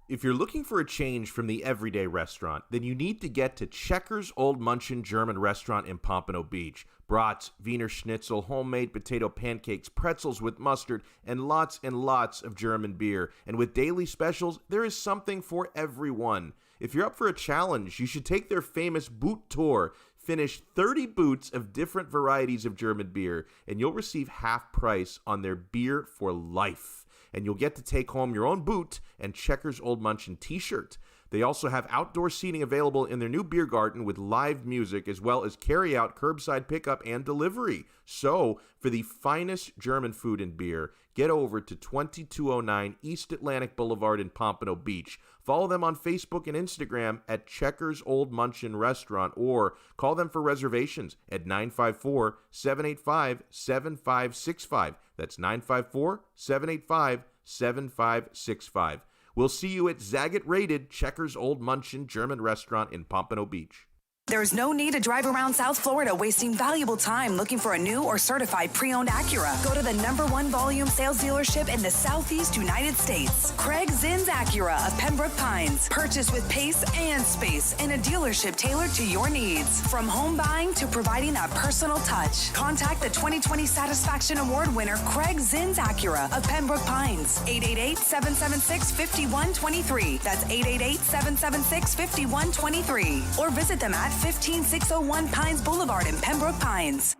If you're looking for a change from the everyday restaurant, then you need to get to Checkers Old Munchin German Restaurant in Pompano Beach. Brats, Wiener Schnitzel, homemade potato pancakes, pretzels with mustard, and lots of German beer. And with daily specials, there is something for everyone. If you're up for a challenge, you should take their famous boot tour. Finish 30 boots of different varieties of German beer, and you'll receive half price on their beer for life. And you'll get to take home your own boot and Checkers Old Munchin t-shirt. They also have outdoor seating available in their new beer garden with live music, as well as carry-out, curbside pickup, and delivery. So, for the finest German food and beer, get over to 2209 East Atlantic Boulevard in Pompano Beach. Follow them on Facebook and Instagram at Checkers Old Munchin Restaurant, or call them for reservations at 954-785-7565. That's 954-785-7565. We'll see you at Zagat Rated Checkers Old Munchin German Restaurant in Pompano Beach. There's no need to drive around South Florida wasting valuable time looking for a new or certified pre-owned Acura. Go to the #1 volume sales dealership in the Southeast United States. Craig Zinn's Acura of Pembroke Pines. Purchase with pace and space in a dealership tailored to your needs. From home buying to providing that personal touch. Contact the 2020 Satisfaction Award winner Craig Zinn's Acura of Pembroke Pines. 888-776-5123. That's 888-776-5123. Or visit them at 15601 Pines Boulevard in Pembroke Pines.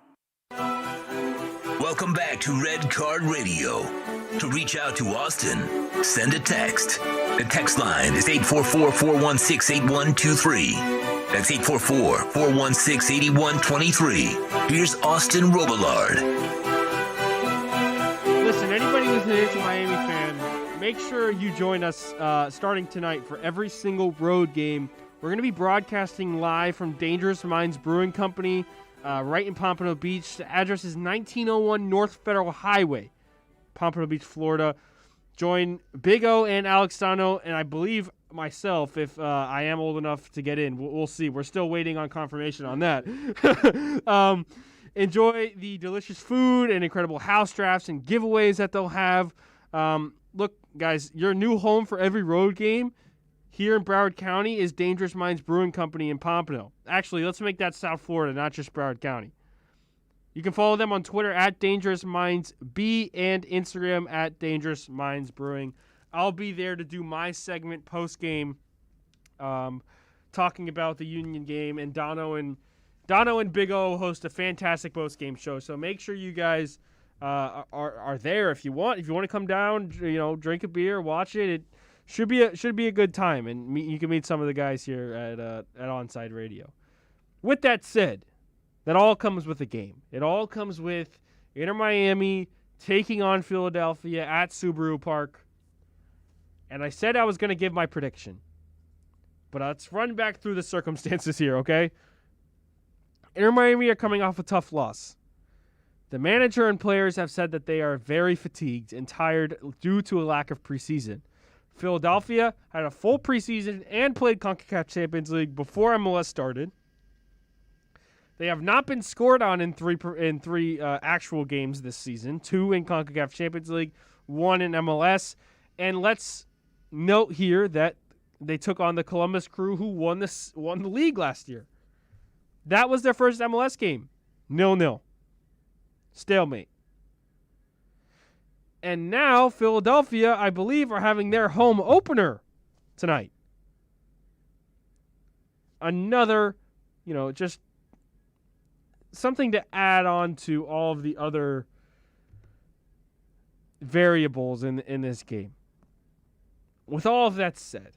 Welcome back to Red Card Radio. To reach out to Austin, send a text. The text line is 844-416-8123. That's 844-416-8123. Here's Austin Robillard. Listen, anybody who's an Inter Miami fan, make sure you join us starting tonight for every single road game. We're going to be broadcasting live from Dangerous Minds Brewing Company right in Pompano Beach. The address is 1901 North Federal Highway, Pompano Beach, Florida. Join Big O and Alex Dano, and I believe myself, if I am old enough to get in. We'll see. We're still waiting on confirmation on that. Enjoy the delicious food and incredible house drafts and giveaways that they'll have. Look, guys, your new home for every road game here in Broward County is Dangerous Minds Brewing Company in Pompano. Actually, let's make that South Florida, not just Broward County. You can follow them on Twitter at Dangerous Minds B and Instagram at Dangerous Minds Brewing. I'll be there to do my segment post-game talking about the Union game, and Dono and Big O host a fantastic post-game show. So make sure you guys are there if you want. If you want to come down, drink a beer, watch it. It should be a good time, and you can meet some of the guys here at Onside Radio. With that said, that all comes with a game. It all comes with Inter Miami taking on Philadelphia at Subaru Park. And I said I was going to give my prediction, but let's run back through the circumstances here, okay? Inter Miami are coming off a tough loss. The manager and players have said that they are very fatigued and tired due to a lack of preseason. Philadelphia had a full preseason and played CONCACAF Champions League before MLS started. They have not been scored on in three actual games this season, 2 in CONCACAF Champions League, 1 in MLS. And let's note here that they took on the Columbus Crew, who won the league last year. That was their first MLS game, 0-0. Stalemate. And now Philadelphia, I believe, are having their home opener tonight. Another, just something to add on to all of the other variables in this game. With all of that said,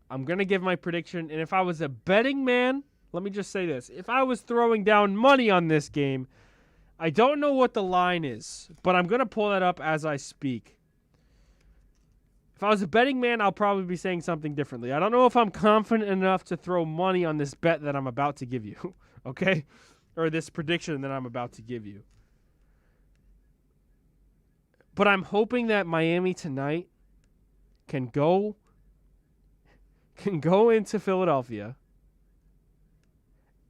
I'm going to give my prediction, and if I was a betting man, let me just say this. If I was throwing down money on this game, I don't know what the line is, but I'm going to pull that up as I speak. If I was a betting man, I'll probably be saying something differently. I don't know if I'm confident enough to throw money on this bet that I'm about to give you, okay? Or this prediction that I'm about to give you. But I'm hoping that Miami tonight can go into Philadelphia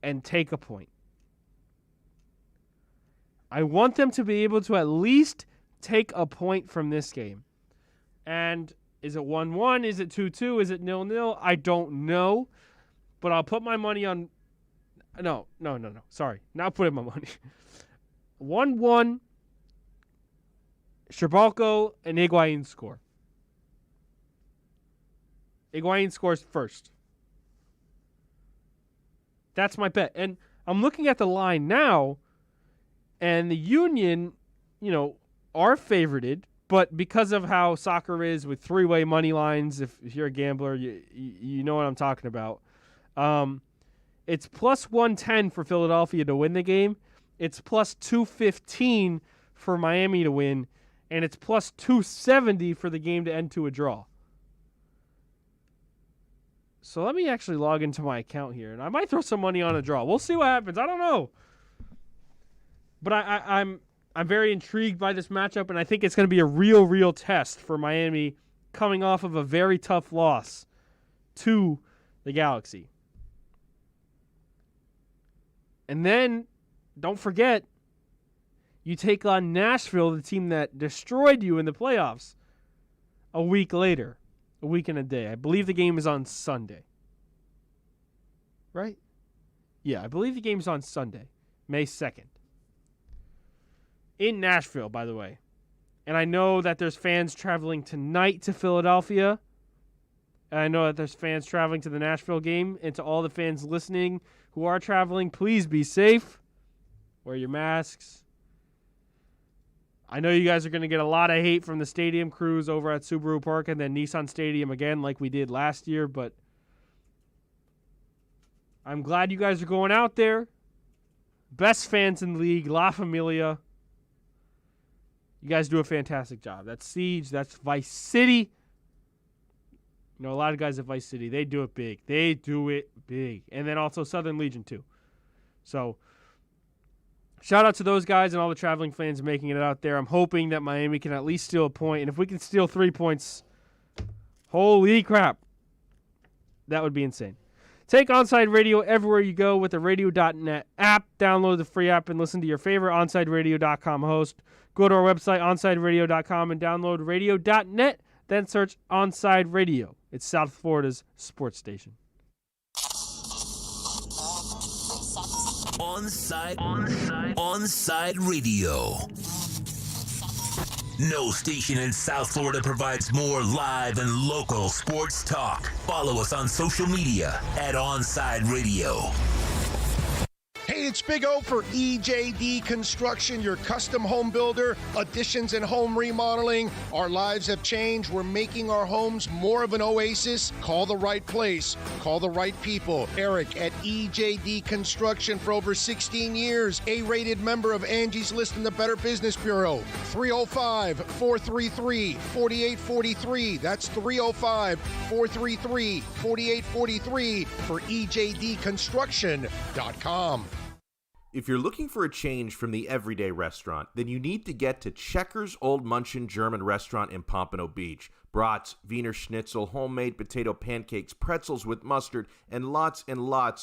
and take a point. I want them to be able to at least take a point from this game. And is it 1-1? Is it 2-2? Is it 0-0? I don't know. But I'll put my money on... No. Sorry. Not putting my money. 1-1. Sherbalko and Higuain score. Higuain scores first. That's my bet. And I'm looking at the line now, and the Union, are favorited, but because of how soccer is with three-way money lines, if you're a gambler, you know what I'm talking about. It's plus 110 for Philadelphia to win the game. It's plus 215 for Miami to win, and it's plus 270 for the game to end to a draw. So let me actually log into my account here, and I might throw some money on a draw. We'll see what happens. I don't know. But I'm very intrigued by this matchup, and I think it's going to be a real test for Miami coming off of a very tough loss to the Galaxy. And then, don't forget, you take on Nashville, the team that destroyed you in the playoffs, a week later, a week and a day. I believe the game is on Sunday. Right? Yeah, I believe the game's on Sunday, May 2nd. In Nashville, by the way. And I know that there's fans traveling tonight to Philadelphia. And I know that there's fans traveling to the Nashville game. And to all the fans listening who are traveling, please be safe. Wear your masks. I know you guys are going to get a lot of hate from the stadium crews over at Subaru Park and then Nissan Stadium again like we did last year, but I'm glad you guys are going out there. Best fans in the league, La Familia. You guys do a fantastic job. That's Siege, that's Vice City. You know, a lot of guys at Vice City, they do it big. They do it big. And then also Southern Legion too. So, shout out to those guys and all the traveling fans making it out there. I'm hoping that Miami can at least steal a point. And if we can steal 3 points, holy crap, that would be insane. Take Onside Radio everywhere you go with the radio.net app. Download the free app and listen to your favorite OnsideRadio.com host. Go to our website, OnsideRadio.com, and download radio.net. Then search Onside Radio. It's South Florida's sports station. Onside Radio. No station in South Florida provides more live and local sports talk. Follow us on social media at Onside Radio. Hey, it's Big O for EJD Construction, your custom home builder, additions and home remodeling. Our lives have changed. We're making our homes more of an oasis. Call the right place. Call the right people. Eric at EJD Construction for over 16 years. A-rated member of Angie's List in the Better Business Bureau. 305-433-4843. That's 305-433-4843 for EJDconstruction.com. If you're looking for a change from the everyday restaurant, then you need to get to Checkers Old Munchin German Restaurant in Pompano Beach. Brats, Wiener Schnitzel, homemade potato pancakes, pretzels with mustard, and lots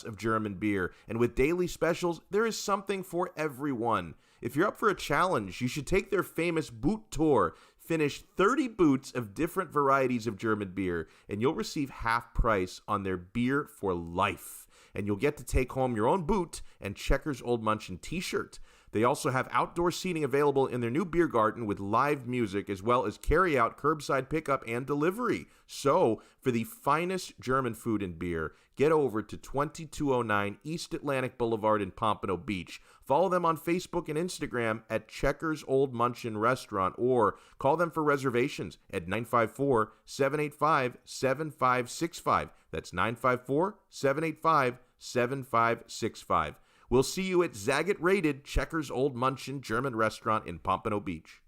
of German beer. And with daily specials, there is something for everyone. If you're up for a challenge, you should take their famous boot tour. Finish 30 boots of different varieties of German beer, and you'll receive half price on their beer for life. And you'll get to take home your own boot and Checkers Old Munchin t-shirt. They also have outdoor seating available in their new beer garden with live music, as well as carry-out, curbside pickup, and delivery. So, for the finest German food and beer, get over to 2209 East Atlantic Boulevard in Pompano Beach. Follow them on Facebook and Instagram at Checkers Old Munchin Restaurant, or call them for reservations at 954-785-7565. That's 954-785-7565. We'll see you at Zagat-rated Checkers Old Munchin German Restaurant in Pompano Beach.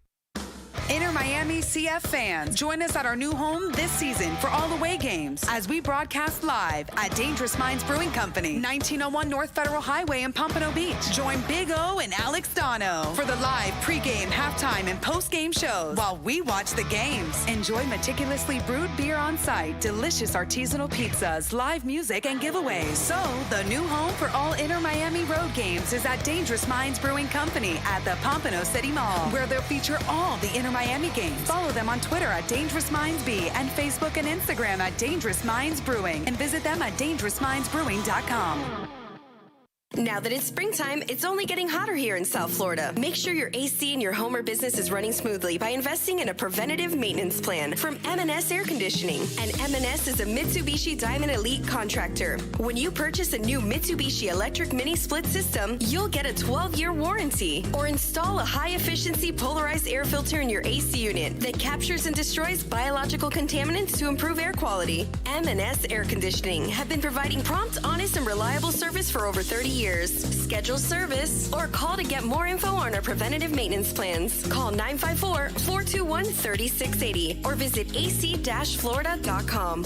Inter Miami CF fans, join us at our new home this season for all away games as we broadcast live at Dangerous Minds Brewing Company, 1901 North Federal Highway in Pompano Beach. Join Big O and Alex Dono for the live pregame, halftime, and postgame shows while we watch the games. Enjoy meticulously brewed beer on site, delicious artisanal pizzas, live music, and giveaways. So, the new home for all Inter Miami road games is at Dangerous Minds Brewing Company at the Pompano City Mall, where they'll feature all the Inter Miami games. Follow them on Twitter at Dangerous Minds B and Facebook and Instagram at Dangerous Minds Brewing, and visit them at dangerousmindsbrewing.com. Now that it's springtime, it's only getting hotter here in South Florida. Make sure your AC in your home or business is running smoothly by investing in a preventative maintenance plan from M&S Air Conditioning. And M&S is a Mitsubishi Diamond Elite contractor. When you purchase a new Mitsubishi electric mini split system, you'll get a 12-year warranty. Or install a high-efficiency polarized air filter in your AC unit that captures and destroys biological contaminants to improve air quality. M&S Air Conditioning have been providing prompt, honest, and reliable service for over 30 years. Schedule service or call to get more info on our preventative maintenance plans. Call 954-421-3680 or visit ac-florida.com.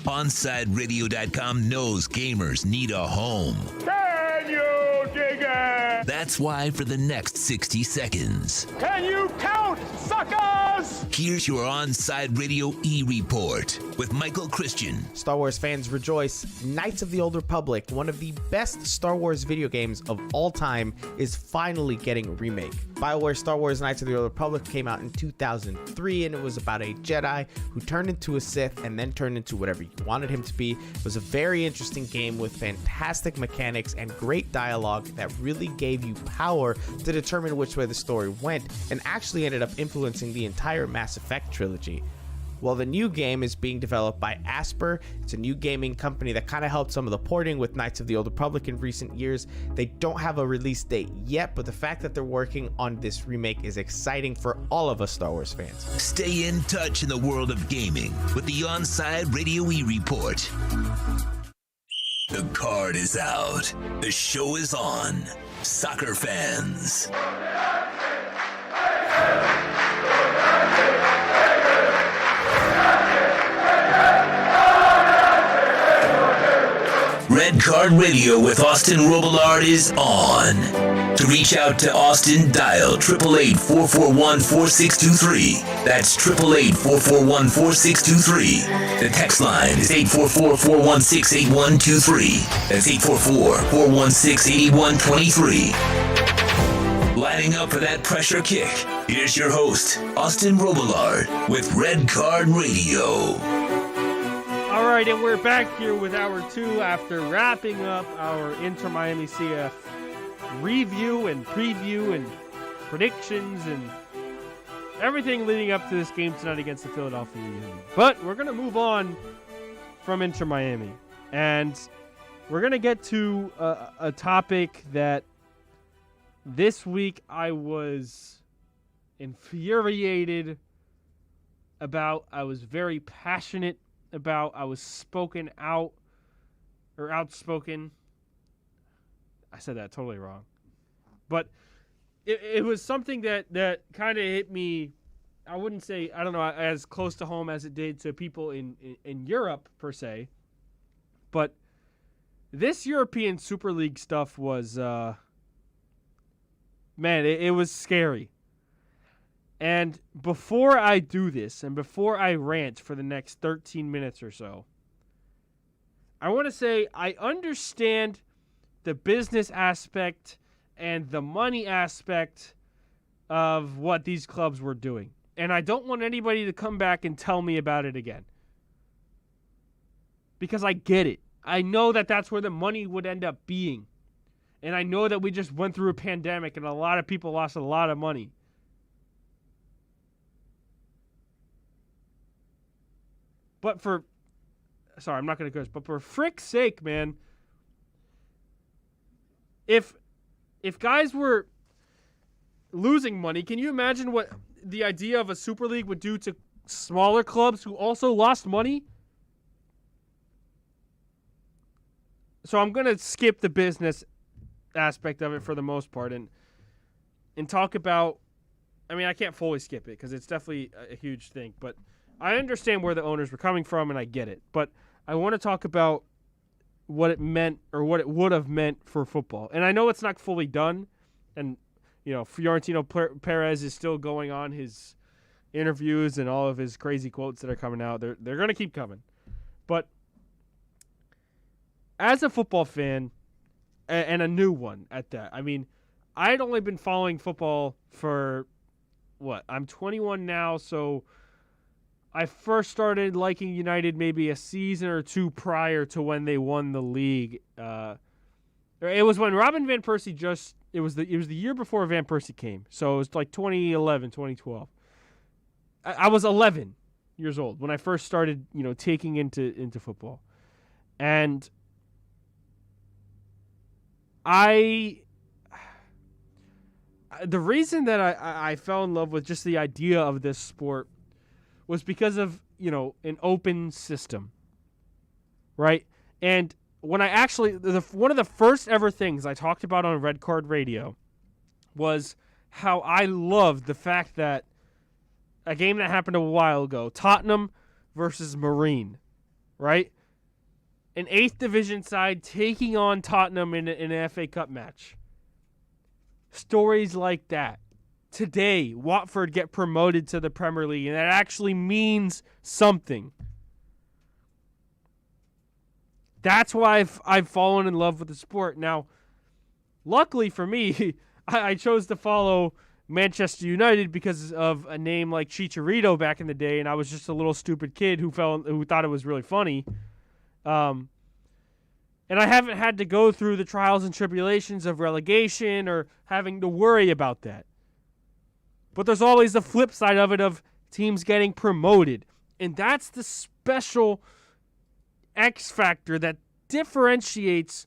OnsideRadio.com knows gamers need a home. Can you dig it? That's why for the next 60 seconds, Can you count, suckers? here's your Onside Radio E-Report with Michael Christian. Star Wars fans rejoice. Knights of the Old Republic, one of the best Star Wars video games of all time, is finally getting a remake. BioWare's Star Wars Knights of the Old Republic came out in 2003, and it was about a Jedi who turned into a Sith and then turned into whatever you wanted him to be. It was a very interesting game with fantastic mechanics and great dialogue that really gave you power to determine which way the story went, and actually ended up influencing the entire Mass Effect trilogy. Well, the new game is being developed by Asper. It's a new gaming company that kind of helped some of the porting with Knights of the Old Republic in recent years. They don't have a release date yet, but the fact that they're working on this remake is exciting for all of us Star Wars fans. Stay in touch in the world of gaming with the Onside Radio E-Report. The card is out. The show is on. Soccer fans. Red Card Radio with Austin Robillard is on. To reach out to Austin, dial 888-441-4623. That's 888-441-4623. The text line is 844-416-8123. That's 844-416-8123. Lining up for that pressure kick, here's your host, Austin Robillard with Red Card Radio. All right, and we're back here with Hour 2 after wrapping up our Inter Miami CF review and preview and predictions and everything leading up to this game tonight against the Philadelphia Union. But we're going to move on from Inter Miami, and we're going to get to a topic that this week I was infuriated about. I was very passionate about. I was spoken out, or outspoken. I said that totally wrong. But it was something that kind of hit me, I wouldn't say, I don't know, as close to home as it did to people in Europe, per se. But this European Super League stuff was, man, it was scary. And before I do this, and before I rant for the next 13 minutes or so, I want to say I understand the business aspect and the money aspect of what these clubs were doing. And I don't want anybody to come back and tell me about it again. Because I get it. I know that that's where the money would end up being. And I know that we just went through a pandemic and a lot of people lost a lot of money. But sorry, I'm not going to curse, but for frick's sake, man, if guys were losing money, can you imagine what the idea of a Super League would do to smaller clubs who also lost money? So I'm going to skip the business aspect of it for the most part and talk about, I mean, I can't fully skip it because it's definitely a huge thing, but I understand where the owners were coming from, and I get it. But I want to talk about what it meant, or what it would have meant for football. And I know it's not fully done, and Fiorentino Perez is still going on his interviews and all of his crazy quotes that are coming out. They're going to keep coming. But as a football fan, and a new one at that, I mean, I had only been following football for, I'm 21 now, so I first started liking United maybe a season or two prior to when they won the league. It was when Robin Van Persie it was the year before Van Persie came. So it was like 2011, 2012. I was 11 years old when I first started, taking into football. And the reason that I fell in love with just the idea of this sport was because of, an open system, right? And when I actually, one of the first ever things I talked about on Red Card Radio was how I loved the fact that a game that happened a while ago, Tottenham versus Marine, right? An 8th division side taking on Tottenham in an FA Cup match. Stories like that today Watford get promoted to the Premier League, and that actually means something. That's why I've fallen in love with the sport. Now, luckily for me, I chose to follow Manchester United because of a name like Chicharito back in the day, and I was just a little stupid kid who thought it was really funny. And I haven't had to go through the trials and tribulations of relegation or having to worry about that. But there's always the flip side of it of teams getting promoted. And that's the special X factor that differentiates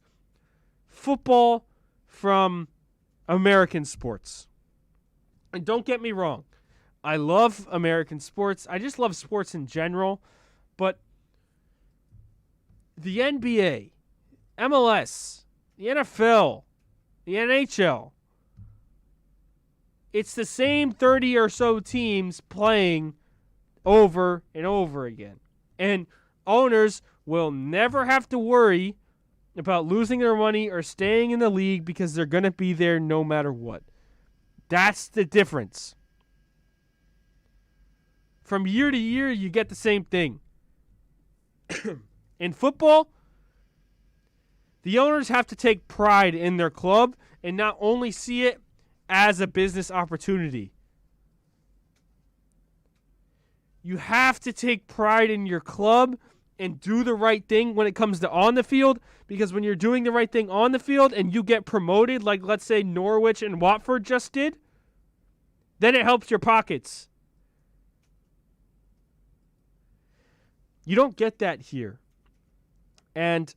football from American sports. And don't get me wrong, I love American sports. I just love sports in general. But the NBA, MLS, the NFL, the NHL, it's the same 30 or so teams playing over and over again. And owners will never have to worry about losing their money or staying in the league because they're going to be there no matter what. That's the difference. From year to year, you get the same thing. In football, the owners have to take pride in their club and not only see it as a business opportunity. You have to take pride in your club and do the right thing when it comes to on the field, because when you're doing the right thing on the field and you get promoted, like let's say Norwich and Watford just did, then it helps your pockets. You don't get that here. And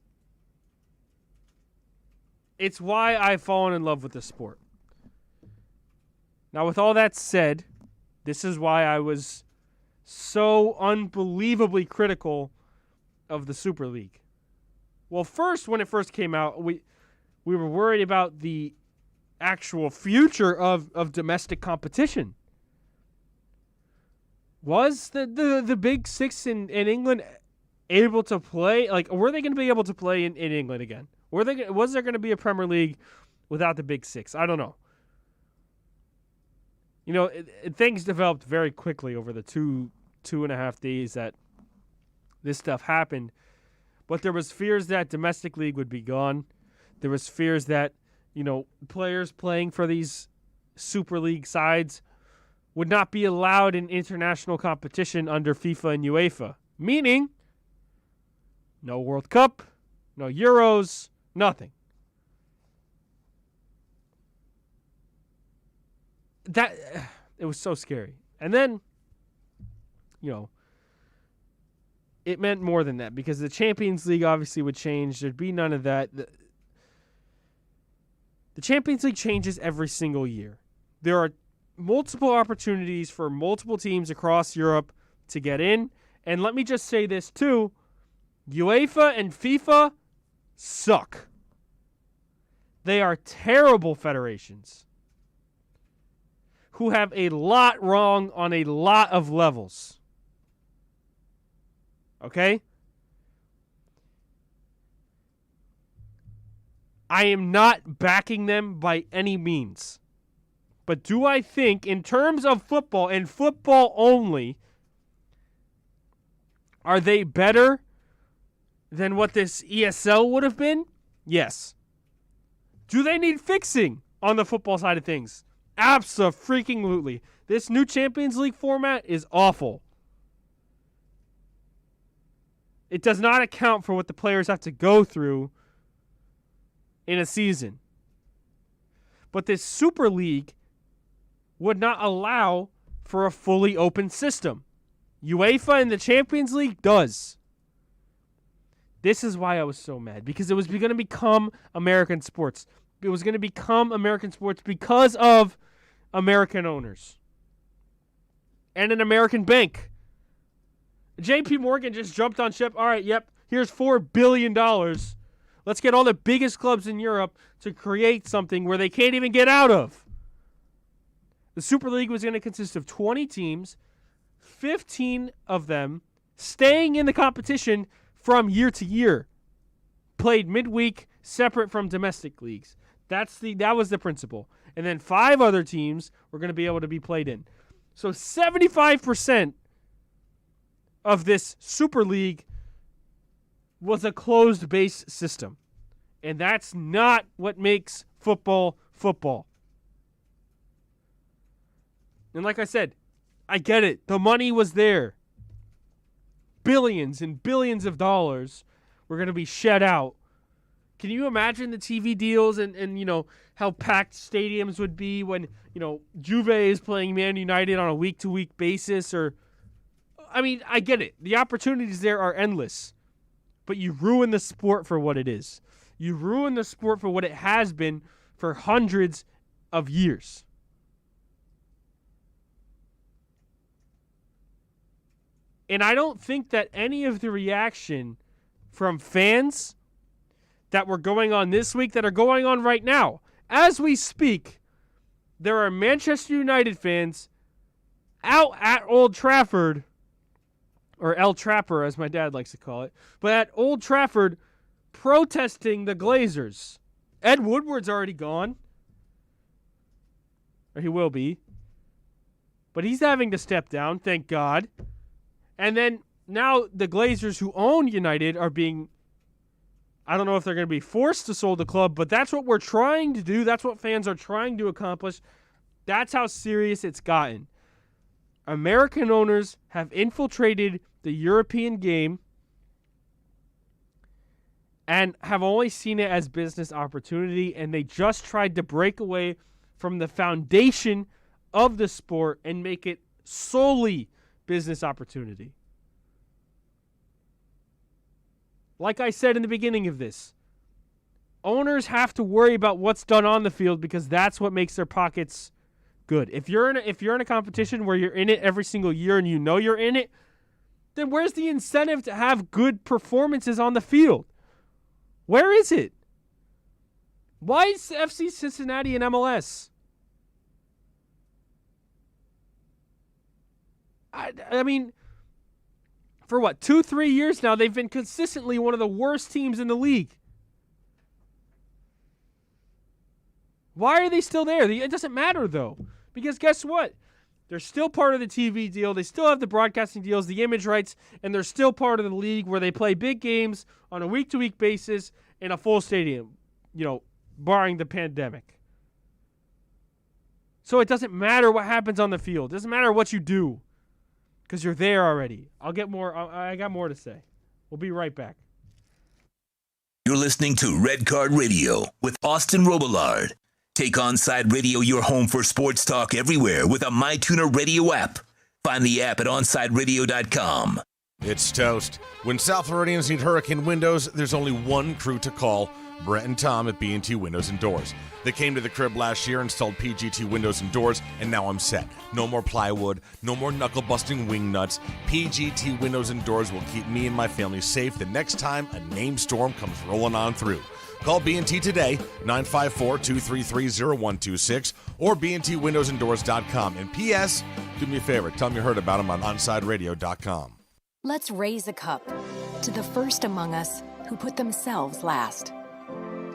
it's why I've fallen in love with the sport. Now, with all that said, this is why I was so unbelievably critical of the Super League. Well, first, when it first came out, we were worried about the actual future of domestic competition. Was the Big Six in England able to play? Like, were they going to be able to play in England again? Was there going to be a Premier League without the Big Six? I don't know. You know, things developed very quickly over the two and a half days that this stuff happened. But there was fears that domestic league would be gone. There was fears that, you know, players playing for these Super League sides would not be allowed in international competition under FIFA and UEFA. Meaning, no World Cup, no Euros, nothing. It was so scary. And then, you know, it meant more than that because the Champions League obviously would change. There'd be none of that. The Champions League changes every single year. There are multiple opportunities for multiple teams across Europe to get in. And let me just say this too. UEFA and FIFA suck. They are terrible federations who have a lot wrong on a lot of levels. Okay? I am not backing them by any means. But do I think, in terms of football and football only, are they better than what this ESL would have been? Yes. Do they need fixing on the football side of things? Abso-freaking-lutely. This new Champions League format is awful. It does not account for what the players have to go through in a season. But this Super League would not allow for a fully open system. UEFA and the Champions League does. This is why I was so mad, because it was going to become American sports. It was going to become American sports because of American owners and an American bank. JP Morgan just jumped on ship. All right, yep, here's $4 billion. Let's get all the biggest clubs in Europe to create something where they can't even get out of. The Super League was going to consist of 20 teams, 15 of them staying in the competition from year to year, played midweek, separate from domestic leagues. That was the principle. and then 5 other teams were going to be able to be played in. So 75% of this Super League was a closed base system. And that's not what makes football football. And like I said, I get it. The money was there. Billions and billions of dollars were going to be shed out. Can you imagine the TV deals and you know, how packed stadiums would be when, you know, Juve is playing Man United on a week-to-week basis? Or, I mean, I get it. The opportunities there are endless. But you ruin the sport for what it is. You ruin the sport for what it has been for hundreds of years. And I don't think that any of the reaction from fans that were going on this week, that are going on right now, as we speak, there are Manchester United fans out at Old Trafford, or El Trapper as my dad likes to call it, but at Old Trafford protesting the Glazers. Ed Woodward's already gone. Or he will be. But he's having to step down, thank God. And then now the Glazers who own United are being, I don't know if they're going to be forced to sell the club, but that's what we're trying to do. That's what fans are trying to accomplish. That's how serious it's gotten. American owners have infiltrated the European game and have only seen it as business opportunity, and they just tried to break away from the foundation of the sport and make it solely business opportunity. Like I said in the beginning of this, owners have to worry about what's done on the field because that's what makes their pockets good. If you're in a competition where you're in it every single year and you know you're in it, then where's the incentive to have good performances on the field? Where is it? Why is FC Cincinnati in MLS? I mean, for what, 2-3 years now, they've been consistently one of the worst teams in the league. Why are they still there? It doesn't matter, though. Because guess what? They're still part of the TV deal. They still have the broadcasting deals, the image rights, and they're still part of the league where they play big games on a week-to-week basis in a full stadium, you know, barring the pandemic. So it doesn't matter what happens on the field. It doesn't matter what you do because you're there already. I got more to say. We'll be right back. You're listening to Red Card Radio with Austin Robillard. Take Onside Radio your home for sports talk everywhere with a MyTuner Radio app. Find the app at OnsideRadio.com. It's toast. When South Floridians need hurricane windows, there's only one crew to call, Brett and Tom at B&T Windows and Doors. They came to the crib last year, installed PGT windows and doors, and now I'm set. No more plywood, no more knuckle-busting wing nuts. PGT windows and doors will keep me and my family safe the next time a named storm comes rolling on through. Call B&T today, 954-233-0126, or bntwindowsanddoors.com. And P.S., do me a favor, tell them you heard about them on OnsideRadio.com. Let's raise a cup to the first among us who put themselves last.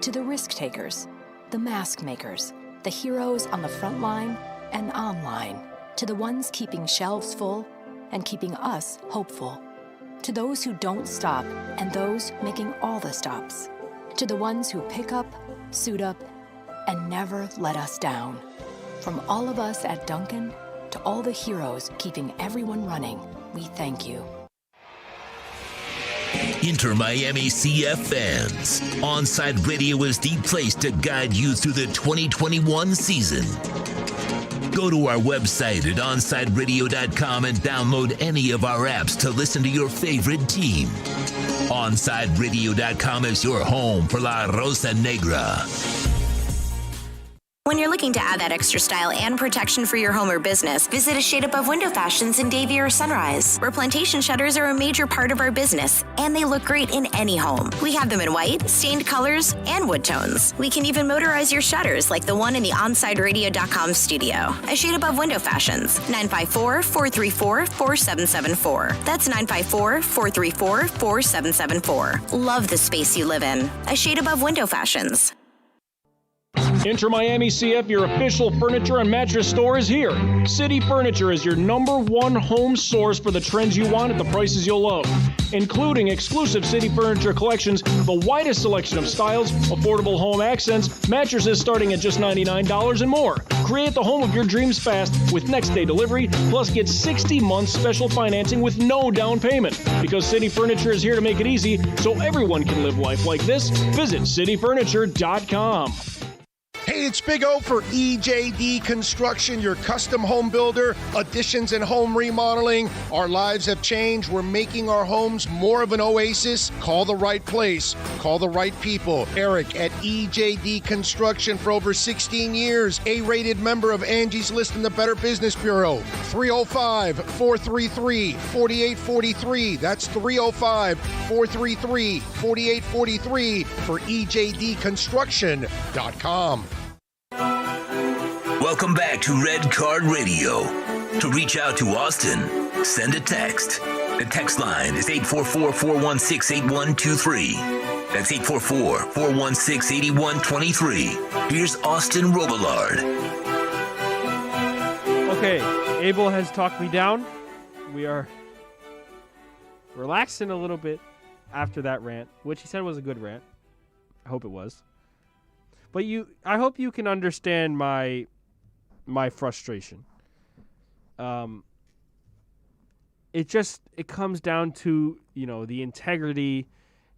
To the risk takers, the mask makers, the heroes on the front line and online. To the ones keeping shelves full and keeping us hopeful. To those who don't stop and those making all the stops. To the ones who pick up, suit up, and never let us down. From all of us at Duncan to all the heroes keeping everyone running, we thank you. Inter Miami CF fans, Onside Radio is the place to guide you through the 2021 season. Go to our website at OnsideRadio.com and download any of our apps to listen to your favorite team. OnsideRadio.com is your home for La Rosa Negra. When you're looking to add that extra style and protection for your home or business, visit A Shade Above Window Fashions in Davie or Sunrise, where plantation shutters are a major part of our business, and they look great in any home. We have them in white, stained colors, and wood tones. We can even motorize your shutters like the one in the OnsideRadio.com studio. A Shade Above Window Fashions, 954-434-4774. That's 954-434-4774. Love the space you live in. A Shade Above Window Fashions. Enter Miami CF, your official furniture and mattress store is here. City Furniture is your #1 home source for the trends you want at the prices you'll love, including exclusive City Furniture collections, the widest selection of styles, affordable home accents, mattresses starting at just $99 and more. Create the home of your dreams fast with next-day delivery, plus get 60 months special financing with no down payment. Because City Furniture is here to make it easy so everyone can live life like this, visit cityfurniture.com. Hey, it's Big O for EJD Construction, your custom home builder, additions and home remodeling. Our lives have changed. We're making our homes more of an oasis. Call the right place. Call the right people. Eric at EJD Construction for over 16 years. A-rated member of Angie's List in the Better Business Bureau. 305-433-4843. That's 305-433-4843 for EJDconstruction.com. Welcome back to Red Card Radio. To reach out to Austin, send a text. The text line is 844-416-8123. That's 844-416-8123. Here's Austin Robillard. Okay, Abel has talked me down. We are relaxing a little bit after that rant, which he said was a good rant. I hope it was. But I hope you can understand my frustration. It comes down to, the integrity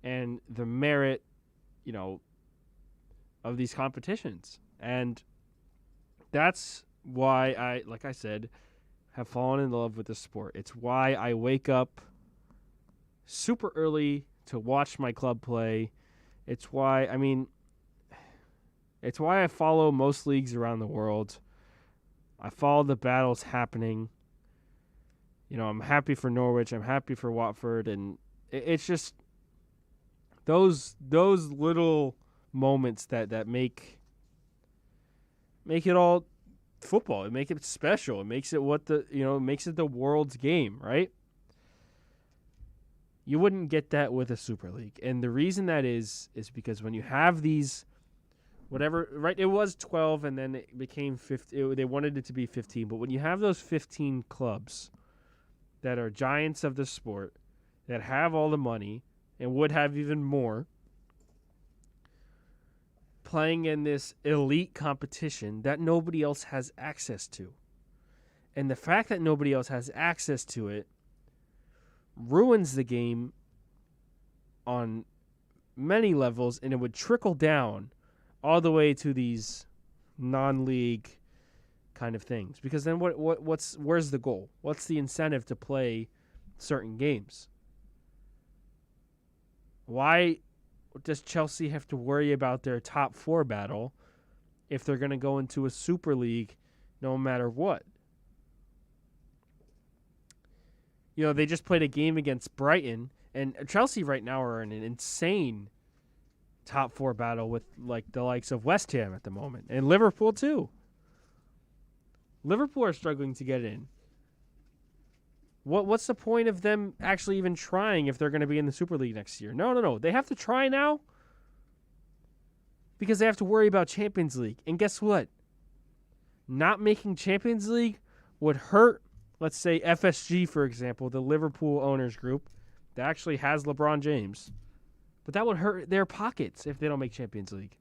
and the merit, of these competitions. And that's why I, like I said, have fallen in love with the sport. It's why I wake up super early to watch my club play. It's why I follow most leagues around the world. I follow the battles happening. I'm happy for Norwich. I'm happy for Watford. And it's just those little moments that make it all football. It makes it special. It makes it makes it the world's game, right? You wouldn't get that with a Super League. And the reason that is because when you have these right, it was 12 and then it became 15. They wanted it to be 15, but when you have those 15 clubs that are giants of the sport, that have all the money and would have even more, playing in this elite competition that nobody else has access to. And the fact that nobody else has access to it ruins the game on many levels, and it would trickle down all the way to these non-league kind of things. Because then where's the goal? What's the incentive to play certain games? Why does Chelsea have to worry about their top 4 battle if they're going to go into a Super League no matter what? They just played a game against Brighton, and Chelsea right now are in an insane top 4 battle with the likes of West Ham at the moment, and Liverpool too. Liverpool are struggling to get in. What's the point of them actually even trying if they're going to be in the Super League next year? No. They have to try now because they have to worry about Champions League. And guess what? Not making Champions League would hurt, let's say, FSG, for example, the Liverpool owners group that actually has LeBron James. But that would hurt their pockets if they don't make Champions League.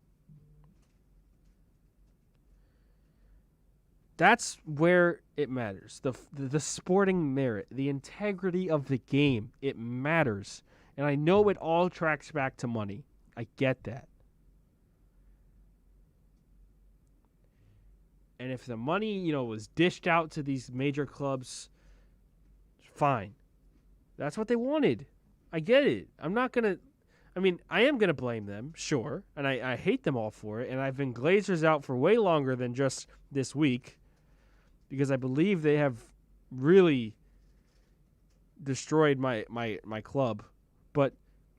That's where it matters. The sporting merit, the integrity of the game, it matters. And I know it all tracks back to money. I get that. And if the money, was dished out to these major clubs, fine. That's what they wanted. I get it. I am going to blame them, sure. And I hate them all for it. And I've been Glazers out for way longer than just this week, because I believe they have really destroyed my club. But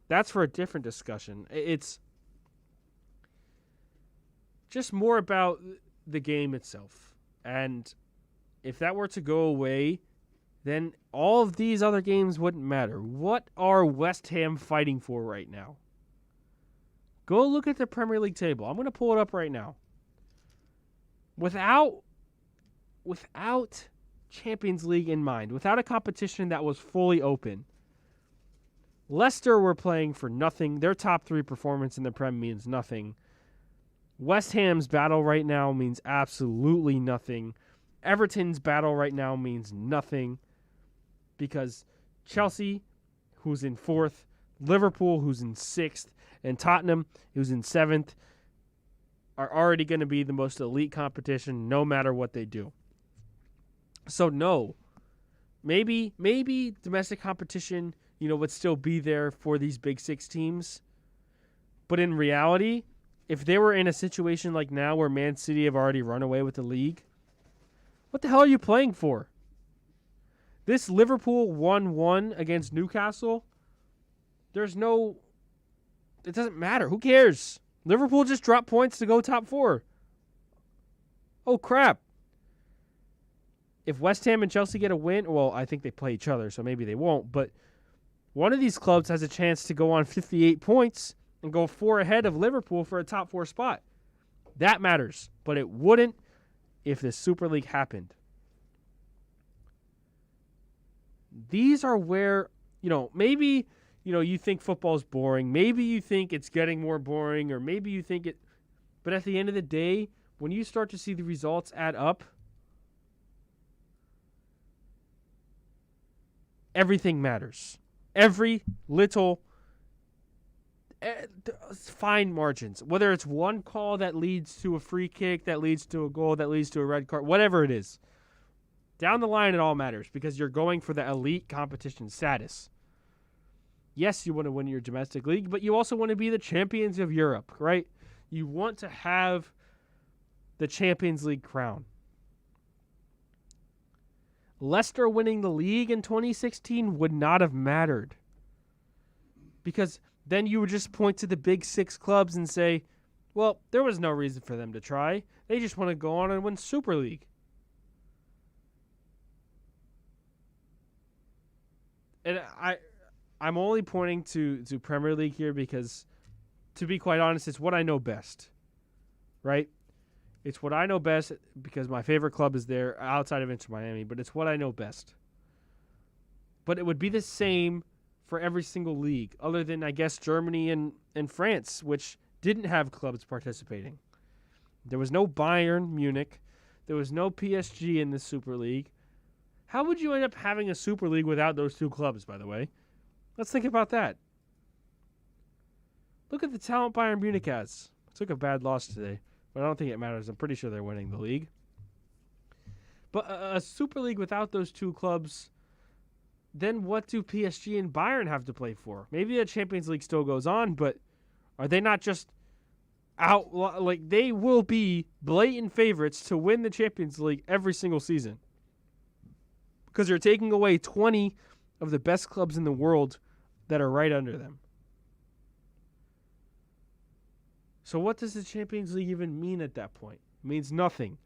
that's for a different discussion. It's just more about the game itself. And if that were to go away, then all of these other games wouldn't matter. What are West Ham fighting for right now? Go look at the Premier League table. I'm going to pull it up right now. without Champions League in mind, without a competition that was fully open, Leicester were playing for nothing. Their top 3 performance in the Prem means nothing. West Ham's battle right now means absolutely nothing. Everton's battle right now means nothing because Chelsea, who's in 4th, Liverpool, who's in 6th, and Tottenham, who's in 7th, are already going to be the most elite competition no matter what they do. So no, maybe domestic competition, would still be there for these big 6 teams. But in reality, if they were in a situation like now where Man City have already run away with the league, what the hell are you playing for? This Liverpool 1-1 against Newcastle, it doesn't matter. Who cares? Liverpool just dropped points to go top 4. Oh, crap. If West Ham and Chelsea get a win, well, I think they play each other, so maybe they won't. But one of these clubs has a chance to go on 58 points and go 4 ahead of Liverpool for a top 4 spot. That matters. But it wouldn't if the Super League happened. These are where, maybe, you think football's boring. Maybe you think it's getting more boring, or maybe you think it. But at the end of the day, when you start to see the results add up, everything matters. Every little fine margins. Whether it's one call that leads to a free kick, that leads to a goal, that leads to a red card, whatever it is. Down the line, it all matters because you're going for the elite competition status. Yes, you want to win your domestic league, but you also want to be the champions of Europe, right? You want to have the Champions League crown. Leicester winning the league in 2016 would not have mattered because then you would just point to the big 6 clubs and say, well, there was no reason for them to try. They just want to go on and win Super League. And I'm only pointing to Premier League here because, to be quite honest, it's what I know best, right? It's what I know best because my favorite club is there outside of Inter Miami, but it's what I know best. But it would be the same for every single league, other than, I guess, Germany and France, which didn't have clubs participating. There was no Bayern Munich. There was no PSG in the Super League. How would you end up having a Super League without those 2 clubs, by the way? Let's think about that. Look at the talent Bayern Munich has. Took a bad loss today, but I don't think it matters. I'm pretty sure they're winning the league. But a Super League without those 2 clubs, then what do PSG and Bayern have to play for? Maybe the Champions League still goes on, but are they not just out? Like, they will be blatant favorites to win the Champions League every single season. Because you're taking away 20 of the best clubs in the world that are right under them. So what does the Champions League even mean at that point? It means nothing.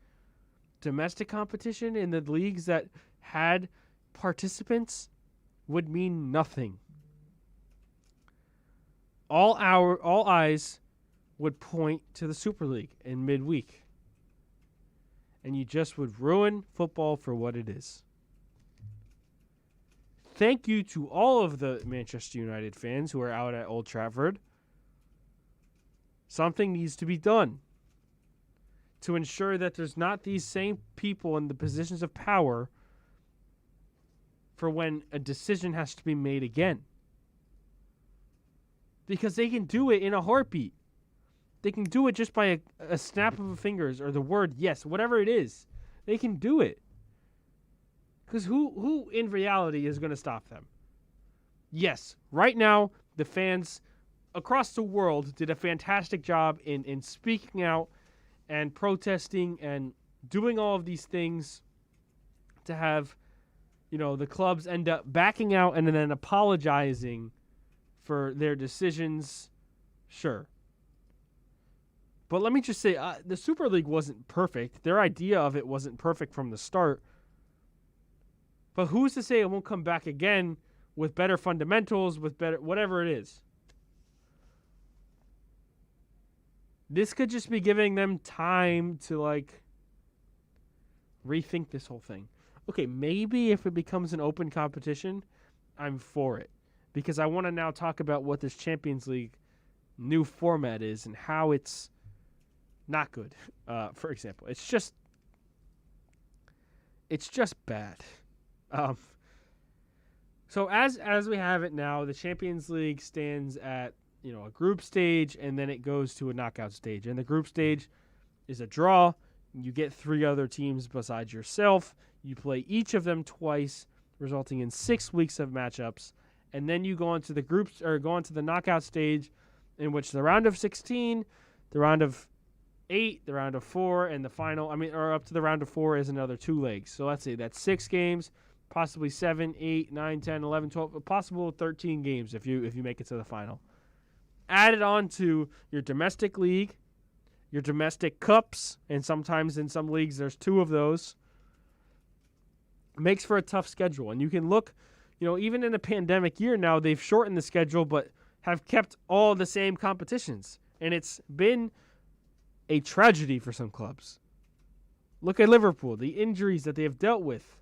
Domestic competition in the leagues that had participants would mean nothing. All eyes would point to the Super League in midweek. And you just would ruin football for what it is. Thank you to all of the Manchester United fans who are out at Old Trafford. Something needs to be done to ensure that there's not these same people in the positions of power for when a decision has to be made again. Because they can do it in a heartbeat. They can do it just by a snap of the fingers or the word yes, whatever it is. They can do it. Because who in reality is going to stop them? Yes, right now, the fans across the world did a fantastic job in speaking out and protesting and doing all of these things to have, the clubs end up backing out and then apologizing for their decisions. Sure. But let me just say, the Super League wasn't perfect. Their idea of it wasn't perfect from the start. But who's to say it won't come back again with better fundamentals, with better whatever it is? This could just be giving them time to rethink this whole thing. Okay, maybe if it becomes an open competition, I'm for it. Because I want to now talk about what this Champions League new format is and how it's not good. For example, it's just bad. So as we have it now, the Champions League stands at a group stage, and then it goes to a knockout stage. And the group stage is a draw. You get 3 other teams besides yourself. You play each of them twice, resulting in 6 weeks of matchups. And then you go into the groups or go into the knockout stage, in which the round of 16, the round of 8, the round of 4, and the final. Or up to the round of 4 is another 2 legs. So let's say that's 6 games, possibly 7, 8, 9, 10, 11, 12, a possible 13 games if you make it to the final. Added on to your domestic league, your domestic cups, and sometimes in some leagues there's 2 of those. Makes for a tough schedule. And you can look, even in a pandemic year now, they've shortened the schedule but have kept all the same competitions. And it's been a tragedy for some clubs. Look at Liverpool, the injuries that they have dealt with.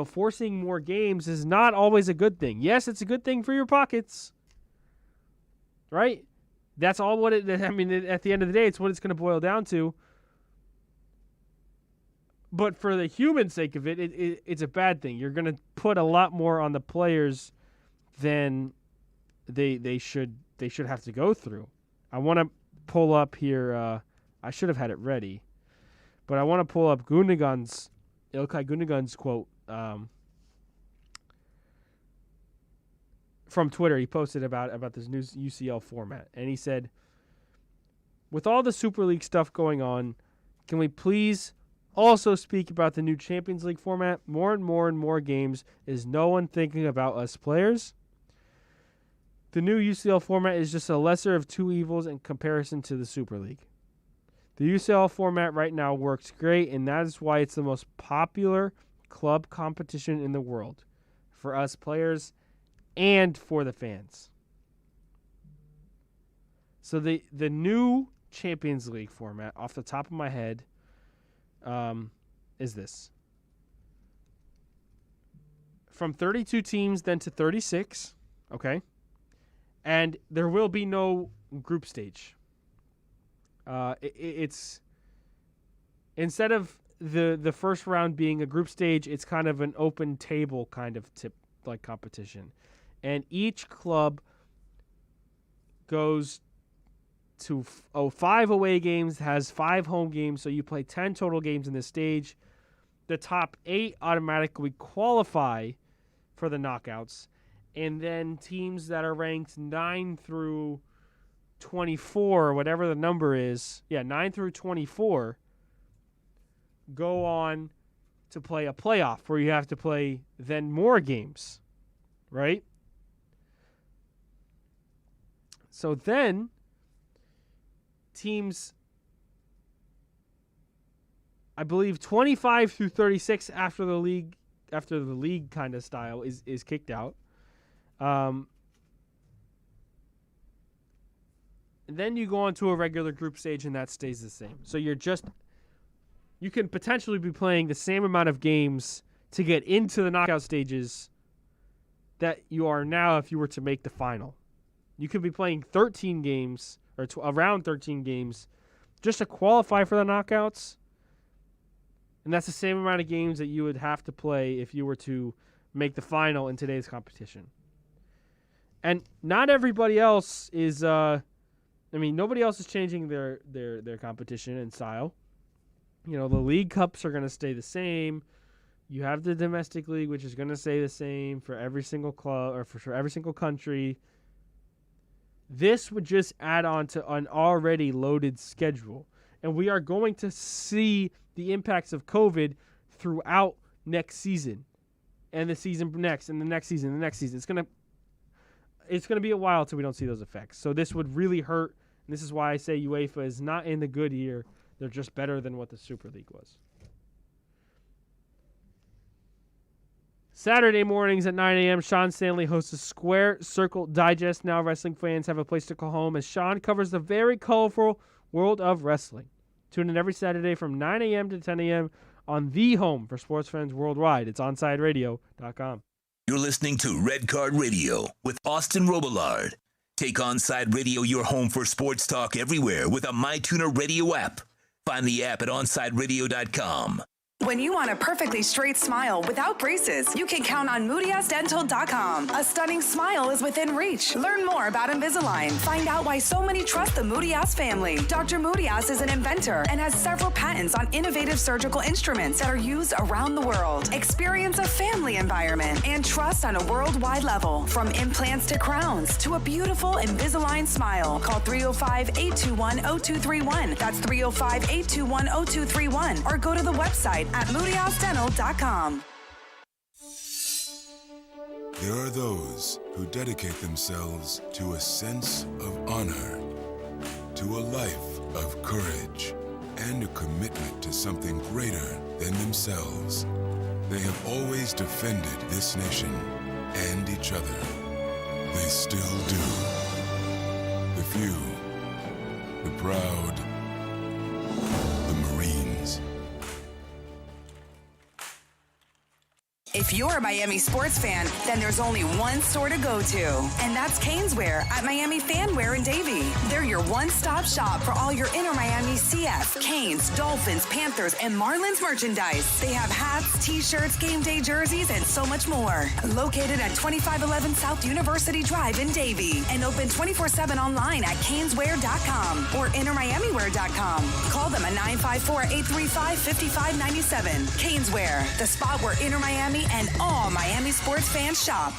Forcing more games is not always a good thing. Yes, it's a good thing for your pockets. Right? That's all at the end of the day, it's what it's going to boil down to. But for the human sake of it, it's a bad thing. You're going to put a lot more on the players than they should have to go through. I want to pull up here. I should have had it ready, but I want to pull up Ilkay Gundogan's quote from Twitter. He posted about this new UCL format, and he said, "With all the Super League stuff going on, can we please also speak about the new Champions League format? More and more games. Is no one thinking about us players? The new UCL format is just a lesser of 2 evils in comparison to the Super League. The UCL format right now works great, and that is why it's the most popular club competition in the world for us players and for the fans." So the new Champions League format, off the top of my head, is this. From 32 teams then to 36, okay? And there will be no group stage. It's instead of the first round being a group stage, it's kind of an open table kind of competition. And each club goes to 5 away games, has 5 home games, so you play 10 total games in this stage. The top 8 automatically qualify for the knockouts, and then teams that are ranked 9 through 24, whatever the number is, 9 through 24, go on to play a playoff where you have to play then more games, right? So then teams, I believe 25 through 36 after the league kind of style is kicked out. And then you go on to a regular group stage and that stays the same. So you can potentially be playing the same amount of games to get into the knockout stages that you are now if you were to make the final. You could be playing 13 games or around 13 games just to qualify for the knockouts. And that's the same amount of games that you would have to play if you were to make the final in today's competition. And not everybody else is nobody else is changing their competition and style. The league cups are going to stay the same. You have the domestic league, which is going to stay the same for every single club or for every single country. This would just add on to an already loaded schedule. And we are going to see the impacts of COVID throughout next season and the season next and the next season and the next season. It's going to be a while till we don't see those effects. So this would really hurt. And this is why I say UEFA is not in the good year. They're just better than what the Super League was. Saturday mornings at 9 a.m., Sean Stanley hosts a Square Circle Digest. Now wrestling fans have a place to call home as Sean covers the very colorful world of wrestling. Tune in every Saturday from 9 a.m. to 10 a.m. on the home for sports fans worldwide. It's OnsideRadio.com. You're listening to Red Card Radio with Austin Robillard. Take Onside Radio your home for sports talk everywhere with a MyTuner Radio app. Find the app at OnsideRadio.com. When you want a perfectly straight smile without braces, you can count on MoodiasDental.com. A stunning smile is within reach. Learn more about Invisalign. Find out why so many trust the Moodias family. Dr. Moodias is an inventor and has several patents on innovative surgical instruments that are used around the world. Experience a family environment and trust on a worldwide level. From implants to crowns to a beautiful Invisalign smile. Call 305-821-0231. That's 305-821-0231. Or go to the website at MoodiasDental.com. There are those who dedicate themselves to a sense of honor, to a life of courage, and a commitment to something greater than themselves. They have always defended this nation and each other. They still do. The few, the proud, the Marines. If you're a Miami sports fan, then there's only one store to go to, and that's Caneswear at Miami Fanwear in Davie. They're your one-stop shop for all your Inter Miami CF, Canes, Dolphins, Panthers, and Marlins merchandise. They have hats, t-shirts, game day jerseys, and so much more. Located at 2511 South University Drive in Davie, and open 24/7 online at caneswear.com or intermiamiwear.com. Call them at 954-835-5597. Caneswear, the spot where Inter Miami and all Miami sports fans shop.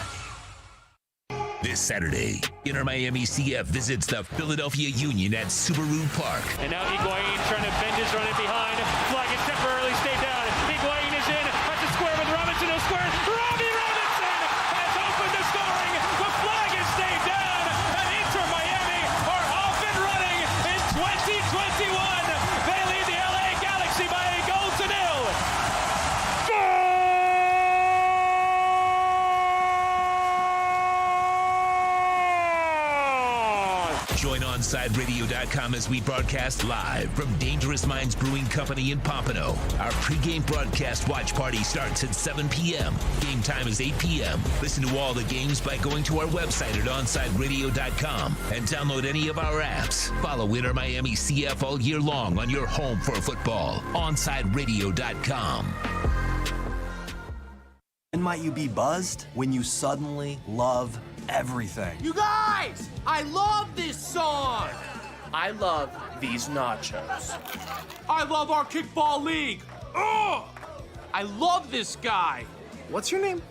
This Saturday, Inter Miami CF visits the Philadelphia Union at Subaru Park. And now Higuain trying to bend his run it behind. Flag is temporarily stayed down. Higuain is in. Has to square with Robinson. He'll square. Robbie Robinson has opened the scoring. The flag is stayed down. And Inter Miami are off and running in 2021. They lead the LA Galaxy by a goal to nil. Join OnsideRadio.com as we broadcast live from Dangerous Minds Brewing Company in Pompano. Our pregame broadcast watch party starts at 7 p.m. Game time is 8 p.m. Listen to all the games by going to our website at OnsideRadio.com and download any of our apps. Follow Inter Miami CF all year long on your home for football. OnsideRadio.com. When might you be buzzed? When you suddenly love everything. You guys, I love this song. I love these nachos. I love our kickball league. Ugh! I love this guy. What's your name?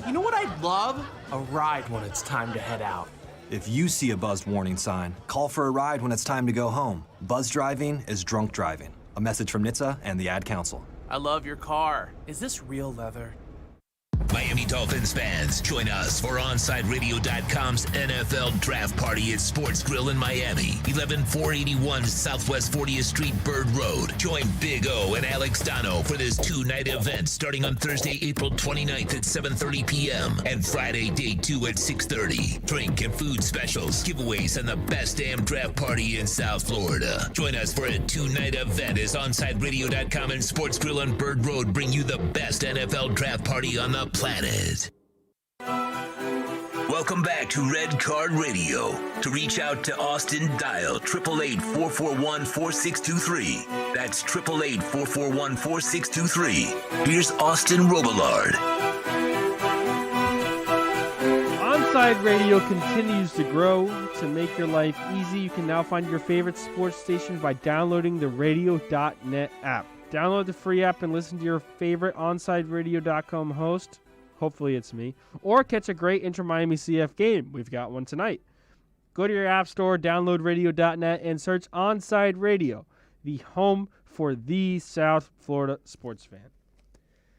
You know what I'd love? A ride when it's time to head out. If you see a buzzed warning sign, call for a ride when it's time to go home. Buzz driving is drunk driving. A message from NHTSA and the Ad Council. I love your car. Is this real leather? Miami Dolphins fans, join us for OnsideRadio.com's NFL Draft Party at Sports Grill in Miami, 11481 Southwest 40th Street, Bird Road. Join Big O and Alex Dono for this two-night event starting on Thursday, April 29th at 7:30 p.m. and Friday, day 2 at 6:30. Drink and food specials, giveaways, and the best damn draft party in South Florida. Join us for a two-night event as OnsideRadio.com and Sports Grill on Bird Road bring you the best NFL Draft Party on the planet. Welcome back to Red Card Radio. To reach out to Austin, dial 888-441-4623. That's 888-441-4623. Here's Austin Robillard. Onside Radio continues to grow. To make your life easy, you can now find your favorite sports station by downloading the radio.net app. Download the free app and listen to your favorite OnsideRadio.com host. Hopefully it's me. Or catch a great Inter Miami CF game. We've got one tonight. Go to your app store, download radio.net, and search Onside Radio, the home for the South Florida sports fan.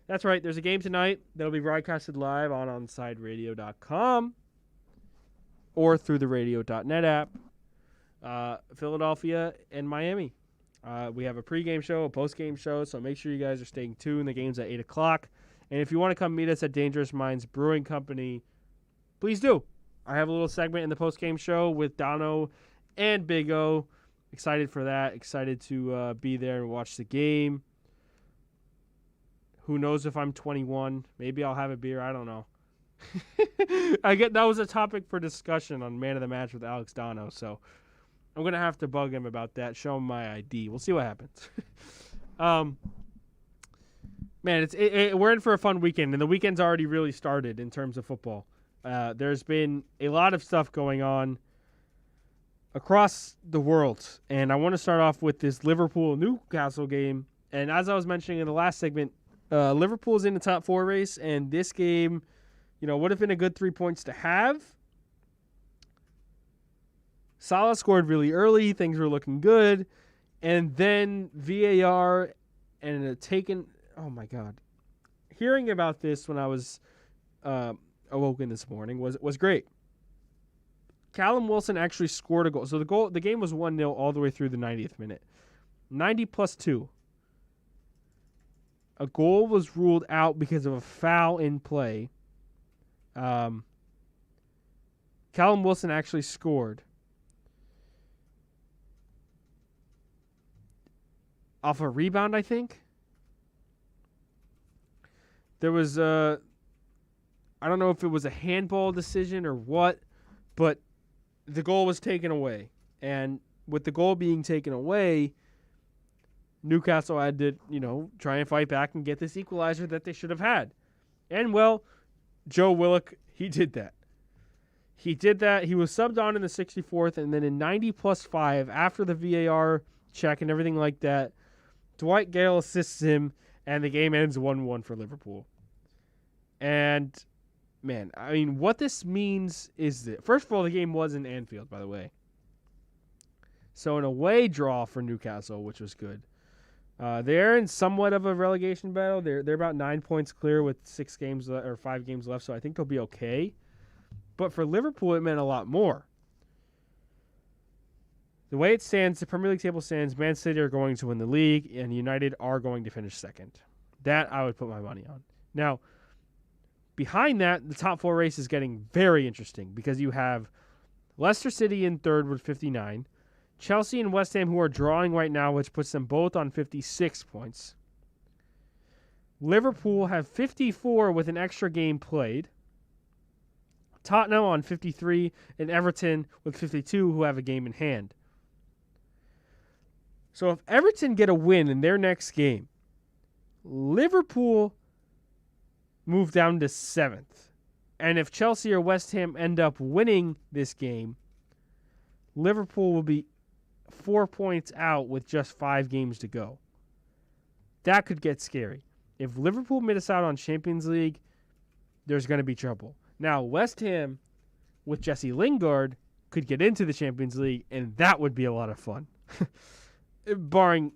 That's right. There's a game tonight that'll be broadcasted live on OnsideRadio.com or through the radio.net app. Philadelphia and Miami. We have a pregame show, a postgame show, so make sure you guys are staying tuned. The game's at 8 o'clock. And if you want to come meet us at Dangerous Minds Brewing Company, please do. I have a little segment in the postgame show with Dono and Big O excited for that. Excited to be there and watch the game. Who knows if I'm 21? Maybe I'll have a beer. I don't know. That was a topic for discussion on Man of the Match with Alex Dono, so I'm gonna have to bug him about that. Show him my ID. We'll see what happens. Man, we're in for a fun weekend, and the weekend's already really started in terms of football. There's been a lot of stuff going on across the world, and I want to start off with this Liverpool-Newcastle game. And as I was mentioning in the last segment, Liverpool's in the top 4 race, and this game, would have been a good 3 points to have. Salah scored really early. Things were looking good. And then VAR and oh my God. Hearing about this when I was awoken this morning was great. Callum Wilson actually scored a goal. So the game was 1-0 all the way through the 90th minute. 90 plus 2. A goal was ruled out because of a foul in play. Callum Wilson actually scored off a rebound, I think. There was I don't know if it was a handball decision or what, but the goal was taken away. And with the goal being taken away, Newcastle had to, try and fight back and get this equalizer that they should have had. And, well, Joe Willock, he did that. He was subbed on in the 64th, and then in 90 plus 5, after the VAR check and everything like that, Dwight Gale assists him, and the game ends 1-1 for Liverpool. And, man, I mean, what this means is that, first of all, the game was in Anfield, by the way. So an away draw for Newcastle, which was good. They're in somewhat of a relegation battle. They're about 9 points clear with 5 games left, so I think they'll be okay. But for Liverpool, it meant a lot more. The way it stands, the Premier League table stands, Man City are going to win the league, and United are going to finish second. That I would put my money on. Now, behind that, the top 4 race is getting very interesting because you have Leicester City in third with 59, Chelsea and West Ham, who are drawing right now, which puts them both on 56 points. Liverpool have 54 with an extra game played. Tottenham on 53, and Everton with 52, who have a game in hand. So if Everton get a win in their next game, Liverpool move down to 7th. And if Chelsea or West Ham end up winning this game, Liverpool will be 4 points out with just 5 games to go. That could get scary. If Liverpool miss out on Champions League, there's going to be trouble. Now, West Ham with Jesse Lingard could get into the Champions League, and that would be a lot of fun. Barring,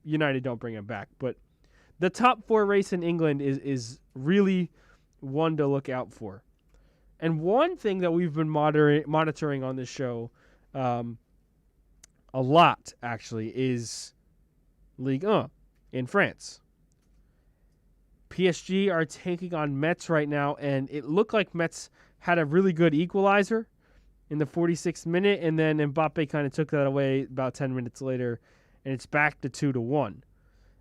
United don't bring him back. But the top 4 race in England is really one to look out for. And one thing that we've been monitoring on this show a lot, actually, is Ligue 1 in France. PSG are taking on Metz right now, and it looked like Metz had a really good equalizer in the 46th minute, and then Mbappe kind of took that away about 10 minutes later, and it's back to 2-1.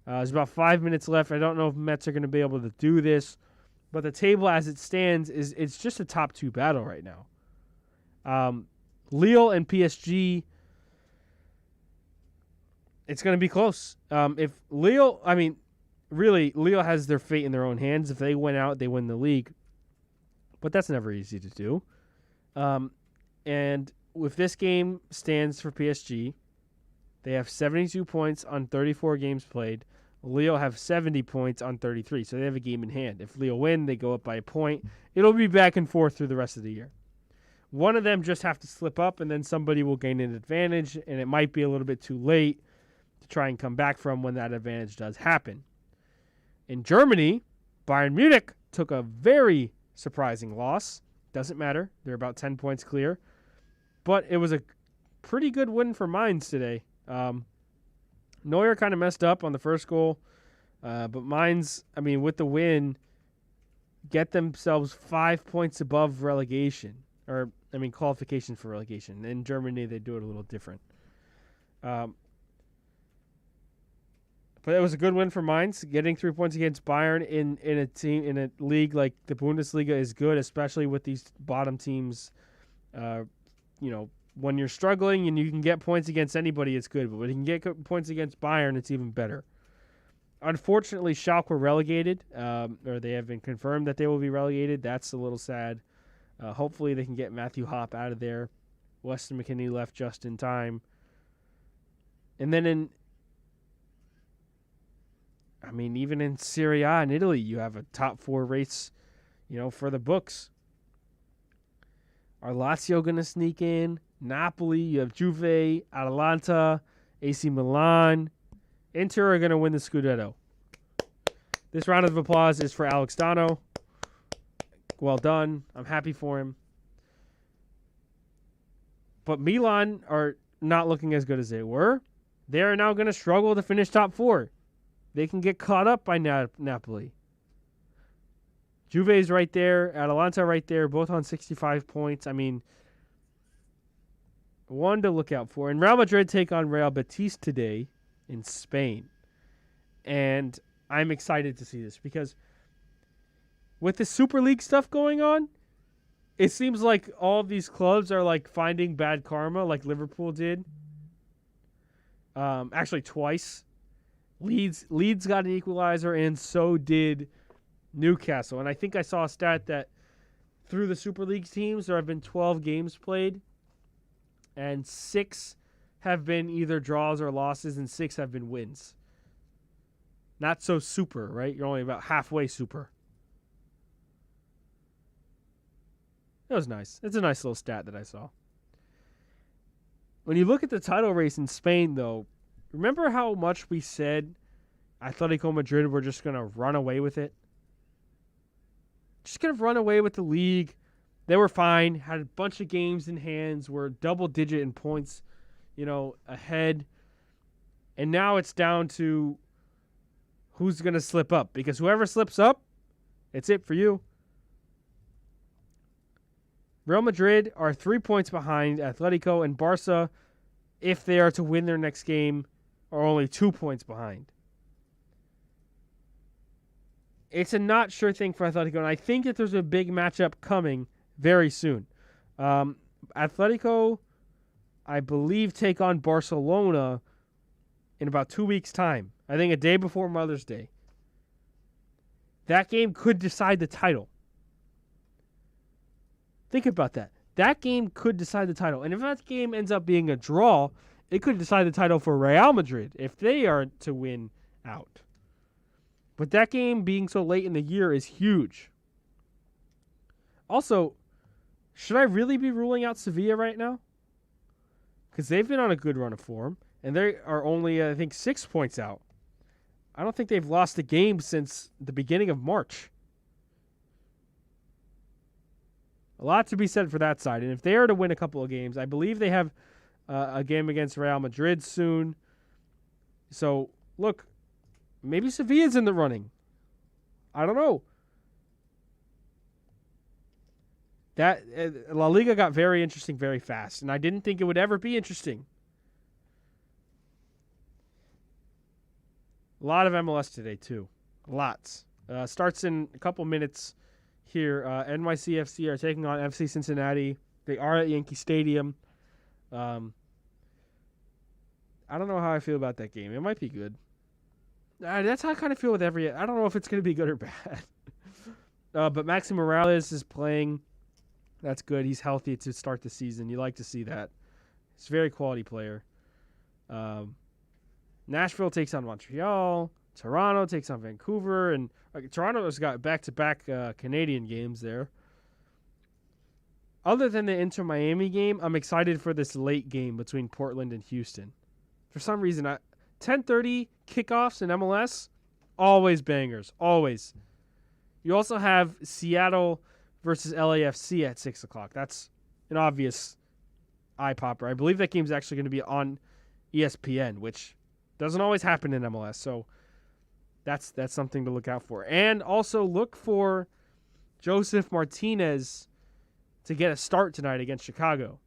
There's about 5 minutes left. I don't know if Metz are going to be able to do this, but the table as it stands it's just a top 2 battle right now. Lille and PSG, it's going to be close. If Lille, really, Lille has their fate in their own hands. If they win out, they win the league. But that's never easy to do. And if this game stands for PSG, they have 72 points on 34 games played. Lille have 70 points on 33, so they have a game in hand. If Lille win, they go up by a point. It'll be back and forth through the rest of the year. One of them just have to slip up, and then somebody will gain an advantage, and it might be a little bit too late to try and come back from when that advantage does happen. In Germany, Bayern Munich took a very surprising loss. Doesn't matter. They're about 10 points clear. But it was a pretty good win for Mainz today. Neuer kind of messed up on the first goal. But Mainz, with the win, get themselves 5 points above relegation. Qualification for relegation. In Germany, they do it a little different. But it was a good win for Mainz. Getting 3 points against Bayern in a league like the Bundesliga is good, especially with these bottom teams. When you're struggling and you can get points against anybody, it's good. But when you can get points against Bayern, it's even better. Unfortunately, Schalke were relegated, or they have been confirmed that they will be relegated. That's a little sad. Hopefully they can get Matthew Hopp out of there. Weston McKennie left just in time. And then even in Serie A in Italy, you have a top 4 race, for the books. Are Lazio going to sneak in? Napoli, you have Juve, Atalanta, AC Milan. Inter are going to win the Scudetto. This round of applause is for Alex Dano. Well done. I'm happy for him. But Milan are not looking as good as they were. They are now going to struggle to finish top 4. They can get caught up by Napoli. Juve's right there. Atalanta right there. Both on 65 points. One to look out for. And Real Madrid take on Real Betis today in Spain. And I'm excited to see this because with the Super League stuff going on, it seems like all of these clubs are like finding bad karma like Liverpool did. Actually twice. Leeds got an equalizer and so did Newcastle. And I think I saw a stat that through the Super League teams there have been 12 games played and 6 have been either draws or losses and 6 have been wins. Not so super, right? You're only about halfway super. That was nice. It's a nice little stat that I saw. When you look at the title race in Spain, though, remember how much we said Atletico Madrid were just going to run away with it? Just going to run away with the league. They were fine, had a bunch of games in hands, were double-digit in points, ahead. And now it's down to who's going to slip up. Because whoever slips up, it's it for you. Real Madrid are 3 points behind Atletico, and Barca, if they are to win their next game, are only 2 points behind. It's a not sure thing for Atletico, and I think that there's a big matchup coming very soon. Atletico, I believe, take on Barcelona in about 2 weeks' time. I think a day before Mother's Day. That game could decide the title. Think about that. That game could decide the title. And if that game ends up being a draw, it could decide the title for Real Madrid if they are to win out. But that game being so late in the year is huge. Also, should I really be ruling out Sevilla right now? Because they've been on a good run of form. And they are only, I think, 6 points out. I don't think they've lost a game since the beginning of March. A lot to be said for that side. And if they are to win a couple of games, I believe they have a game against Real Madrid soon. So, look, maybe Sevilla's in the running. I don't know. That La Liga got very interesting very fast, and I didn't think it would ever be interesting. A lot of MLS today, too. Lots. Starts in a couple minutes here. NYCFC are taking on FC Cincinnati. They are at Yankee Stadium. I don't know how I feel about that game. It might be good. That's how I kind of feel with every... I don't know if it's going to be good or bad. But Maxi Morales is playing. That's good. He's healthy to start the season. You like to see that. He's a very quality player. Nashville takes on Montreal. Toronto takes on Vancouver. And Toronto has got back-to-back Canadian games there. Other than the Inter-Miami game, I'm excited for this late game between Portland and Houston. For some reason, 10:30 kickoffs in MLS, always bangers, always. You also have Seattle versus LAFC at 6 o'clock. That's an obvious eye popper. I believe that game's actually going to be on ESPN, which doesn't always happen in MLS. So that's something to look out for. And also look for Joseph Martinez to get a start tonight against Chicago.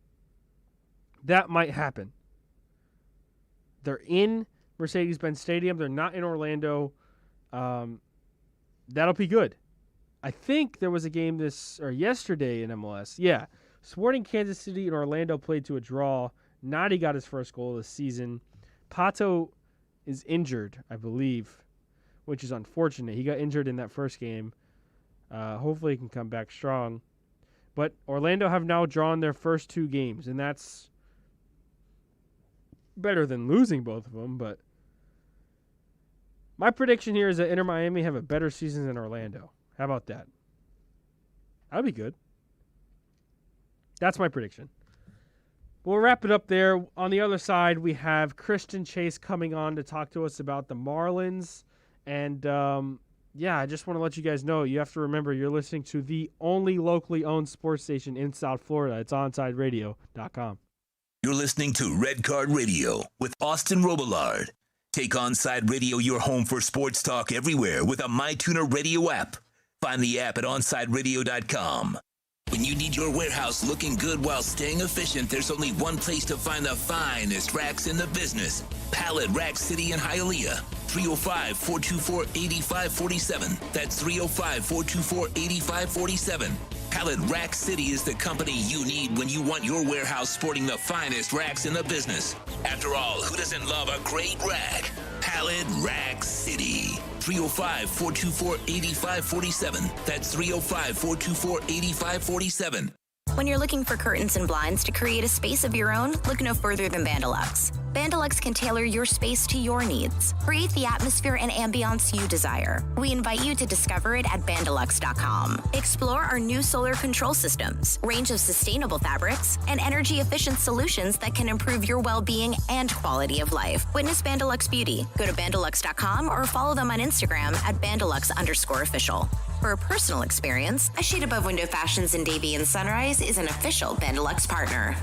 That might happen. They're in Mercedes-Benz Stadium. They're not in Orlando. That'll be good. I think there was a game yesterday in MLS. Yeah. Sporting Kansas City and Orlando played to a draw. Nadi got his first goal of the season. Pato is injured, I believe, which is unfortunate. He got injured in that first game. Hopefully he can come back strong. But Orlando have now drawn their first 2 games, and that's better than losing both of them. But my prediction here is that Inter Miami have a better season than Orlando. How about that? That'd be good. That's my prediction. We'll wrap it up there. On the other side, we have Christian Chase coming on to talk to us about the Marlins. And, I just want to let you guys know, you have to remember you're listening to the only locally owned sports station in South Florida. It's OnsideRadio.com. You're listening to Red Card Radio with Austin Robillard. Take Onside Radio your home for sports talk everywhere with a MyTuner Radio app. Find the app at OnsideRadio.com. When you need your warehouse looking good while staying efficient, there's only one place to find the finest racks in the business. Pallet Rack City in Hialeah. 305-424-8547. That's 305-424-8547. Pallet Rack City is the company you need when you want your warehouse sporting the finest racks in the business. After all, who doesn't love a great rack? Pallet Rack City. 305-424-8547. That's 305-424-8547. When you're looking for curtains and blinds to create a space of your own, look no further than Vandalux. Vandalux can tailor your space to your needs. Create the atmosphere and ambiance you desire. We invite you to discover it at Vandalux.com. Explore our new solar control systems, range of sustainable fabrics, and energy-efficient solutions that can improve your well-being and quality of life. Witness Vandalux Beauty. Go to Vandalux.com or follow them on Instagram at Vandalux_official. For a personal experience, A Shade Above Window Fashions in Davie and Sunrise is an official Vandalux partner.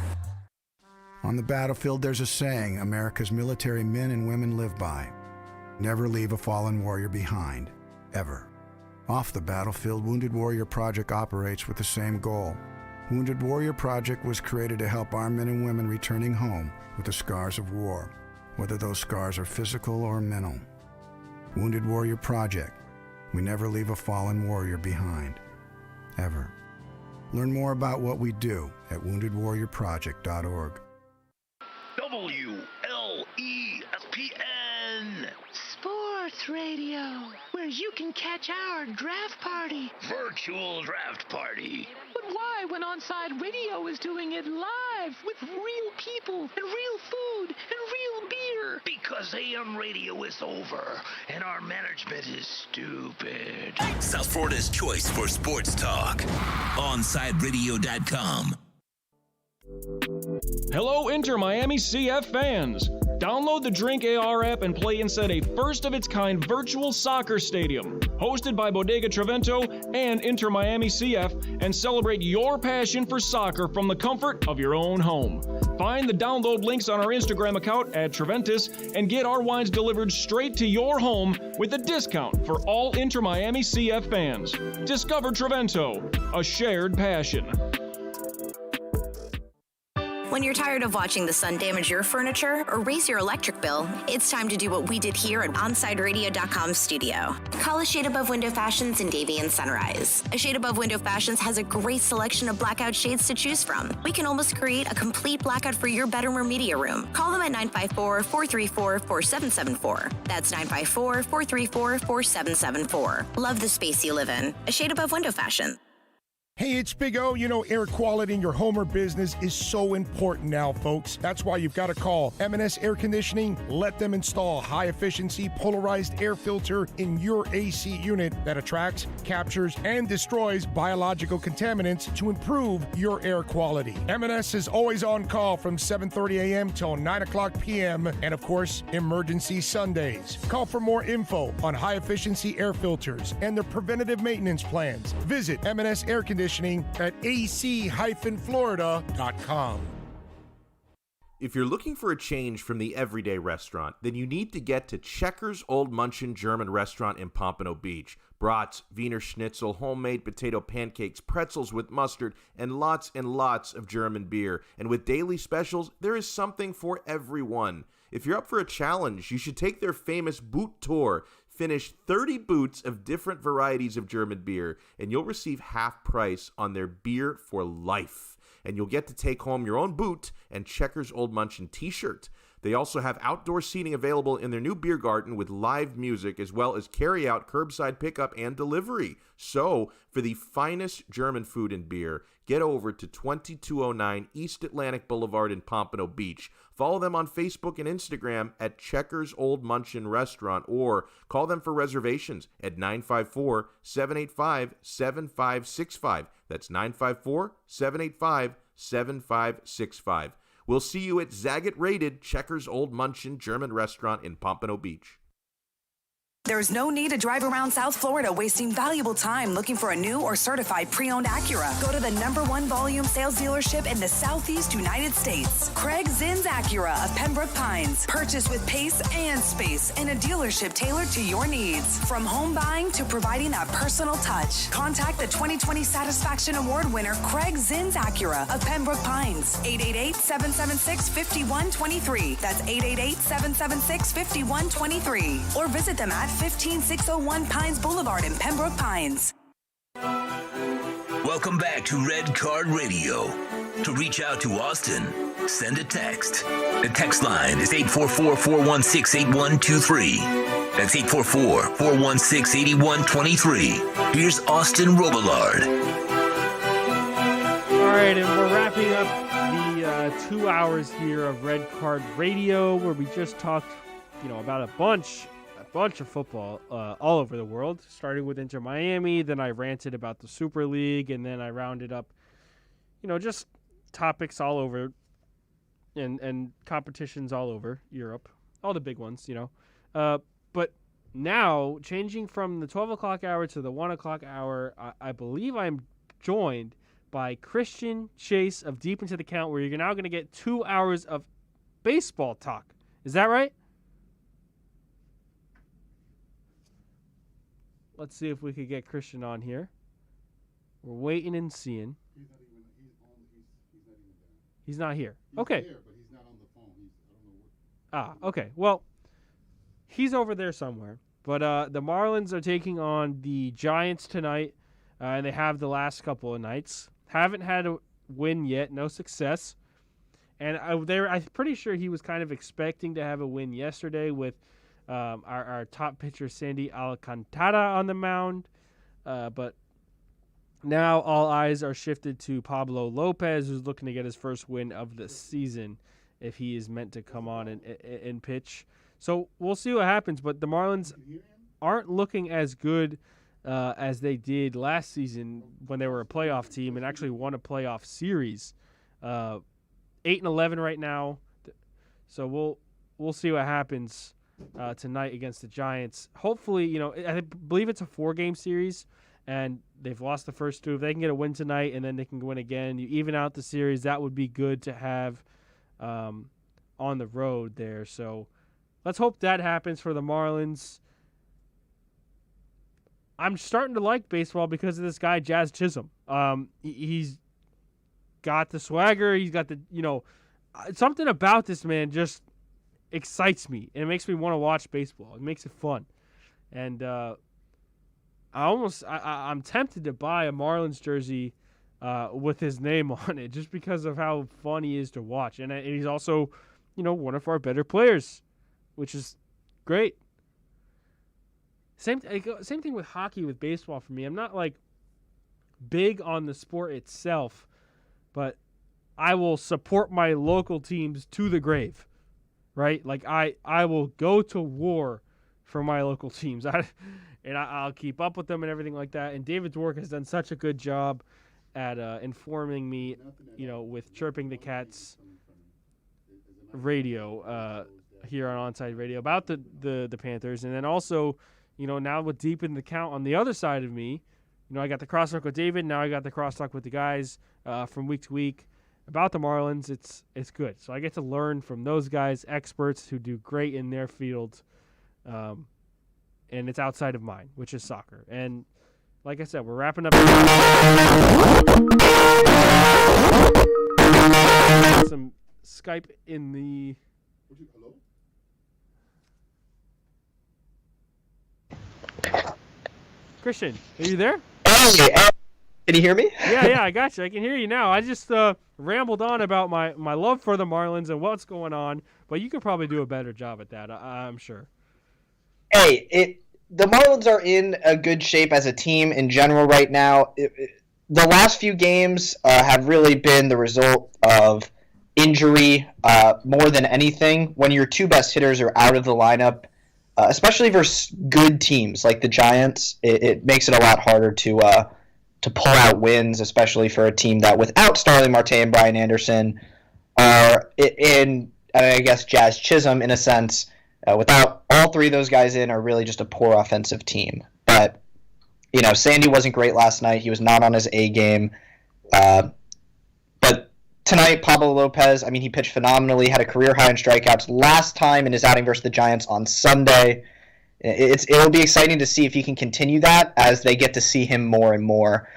On the battlefield, there's a saying America's military men and women live by. Never leave a fallen warrior behind, ever. Off the battlefield, Wounded Warrior Project operates with the same goal. Wounded Warrior Project was created to help our men and women returning home with the scars of war, whether those scars are physical or mental. Wounded Warrior Project. We never leave a fallen warrior behind, ever. Learn more about what we do at woundedwarriorproject.org. WLESPN Sports Radio, where you can catch our draft party. Virtual draft party. But why when Onside Radio is doing it live with real people and real food and real beer? Because AM radio is over and our management is stupid. South Florida's choice for sports talk. OnsideRadio.com. Hello, Inter Miami CF fans. Download the Drink AR app and play inside a first-of-its-kind virtual soccer stadium, hosted by Bodega Trevento and Inter Miami CF, and celebrate your passion for soccer from the comfort of your own home. Find the download links on our Instagram account at Treventus and get our wines delivered straight to your home with a discount for all Inter Miami CF fans. Discover Trevento, a shared passion. When you're tired of watching the sun damage your furniture or raise your electric bill, it's time to do what we did here at OnsideRadio.com studio. Call A Shade Above Window Fashions in Davie and Sunrise. A Shade Above Window Fashions has a great selection of blackout shades to choose from. We can almost create a complete blackout for your bedroom or media room. Call them at 954-434-4774. That's 954-434-4774. Love the space you live in. A Shade Above Window Fashion. Hey, it's Big O. You know, air quality in your home or business is so important now, folks. That's why you've got to call M&S Air Conditioning. Let them install a high-efficiency polarized air filter in your AC unit that attracts, captures, and destroys biological contaminants to improve your air quality. M&S is always on call from 7:30 a.m. till 9 o'clock p.m. and, of course, emergency Sundays. Call for more info on high-efficiency air filters and their preventative maintenance plans. Visit M&S Air Conditioning at ac-florida.com. If you're looking for a change from the everyday restaurant, then you need to get to Checkers Old Munchin German Restaurant in Pompano Beach. Brats, Wiener Schnitzel, homemade potato pancakes, pretzels with mustard, and lots of German beer. And with daily specials, there is something for everyone. If you're up for a challenge, you should take their famous boot tour. Finish 30 boots of different varieties of German beer, and you'll receive half price on their beer for life. And you'll get to take home your own boot and Checkers Old Munchin t-shirt. They also have outdoor seating available in their new beer garden with live music, as well as carry-out, curbside pickup, and delivery. So, for the finest German food and beer, get over to 2209 East Atlantic Boulevard in Pompano Beach. Follow them on Facebook and Instagram at Checkers Old Munchin Restaurant, or call them for reservations at 954-785-7565. That's 954-785-7565. We'll see you at Zagat-rated Checkers Old Munchin German Restaurant in Pompano Beach. There's no need to drive around South Florida wasting valuable time looking for a new or certified pre-owned Acura. Go to the #1 volume sales dealership in the Southeast United States. Craig Zinn's Acura of Pembroke Pines. Purchase with pace and space in a dealership tailored to your needs. From home buying to providing that personal touch. Contact the 2020 Satisfaction Award winner Craig Zinn's Acura of Pembroke Pines. 888-776-5123. That's 888-776-5123. Or visit them at 15601 Pines Boulevard in Pembroke Pines. Welcome back to Red Card Radio. To reach out to Austin, send a text. The text line is 844-416-8123. That's 844-416-8123. Here's Austin Robillard. All right, and we're wrapping up the 2 hours here of Red Card Radio, where we just talked, about a bunch of football all over the world, starting with Inter Miami. Then I ranted about the Super League, and then I rounded up, just topics all over and competitions all over Europe, all the big ones, But now, changing from the 12 o'clock hour to the 1 o'clock hour, I believe I'm joined by Christian Chase of Deep Into the Count, where you're now going to get 2 hours of baseball talk. Is that right? Let's see if we could get Christian on here. We're waiting and seeing. He's not here. Okay. There, but he's not on the phone. I don't know what. Okay. Well, he's over there somewhere. But the Marlins are taking on the Giants tonight, and they have the last couple of nights. Haven't had a win yet, no success. And I'm pretty sure he was kind of expecting to have a win yesterday with our top pitcher, Sandy Alcantara, on the mound. But now all eyes are shifted to Pablo Lopez, who's looking to get his first win of the season if he is meant to come on and pitch. So we'll see what happens. But the Marlins aren't looking as good as they did last season when they were a playoff team and actually won a playoff series. 8-11 right now. So we'll see what happens tonight against the Giants. Hopefully, I believe it's a 4-game series, and they've lost the first 2. If they can get a win tonight and then they can win again, you even out the series, that would be good to have on the road there. So let's hope that happens for the Marlins. I'm starting to like baseball because of this guy, Jazz Chisholm. He's got the swagger. He's got the, something about this man just excites me, and it makes me want to watch baseball. It makes it fun. And I'm tempted to buy a Marlins jersey with his name on it just because of how fun he is to watch. And he's also, one of our better players, which is great. Same thing with hockey, with baseball for me. I'm not big on the sport itself, but I will support my local teams to the grave, right? I will go to war for my local teams. I'll keep up with them and everything like that. And David Dwork has done such a good job at informing me, with Chirping the Cats radio here on Onside Radio about the Panthers. And then also, now with Deep in the Count on the other side of me, I got the crosstalk with David. Now I got the crosstalk with the guys from week to week about the Marlins. It's good. So I get to learn from those guys, experts who do great in their field. And it's outside of mine, which is soccer. And like I said, we're wrapping up some Skype in the... Hello? Christian, are you there? Hey, can you hear me? Yeah, I got you. I can hear you now. I just rambled on about my love for the Marlins and what's going on, but you could probably do a better job at that, I'm sure. Hey, the Marlins are in a good shape as a team in general right now. The last few games have really been the result of injury more than anything. When your two best hitters are out of the lineup, especially versus good teams like the Giants, it makes it a lot harder to pull out wins, especially for a team that without Starling Marte and Brian Anderson are in, I guess, Jazz Chisholm in a sense, without all three of those guys in, are really just a poor offensive team. But, Sandy wasn't great last night. He was not on his A game. But tonight, Pablo Lopez, he pitched phenomenally, had a career high in strikeouts last time in his outing versus the Giants on Sunday. It'll be exciting to see if he can continue that as they get to see him more and more,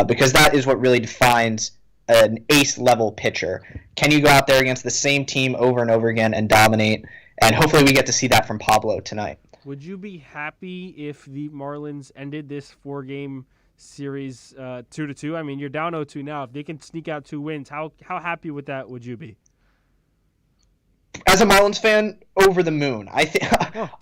because that is what really defines an ace-level pitcher. Can you go out there against the same team over and over again and dominate? And hopefully we get to see that from Pablo tonight. Would you be happy if the Marlins ended this 4-game series 2-2? You're down 0-2 now. If they can sneak out 2 wins, how happy with that would you be? As a Marlins fan, over the moon. I think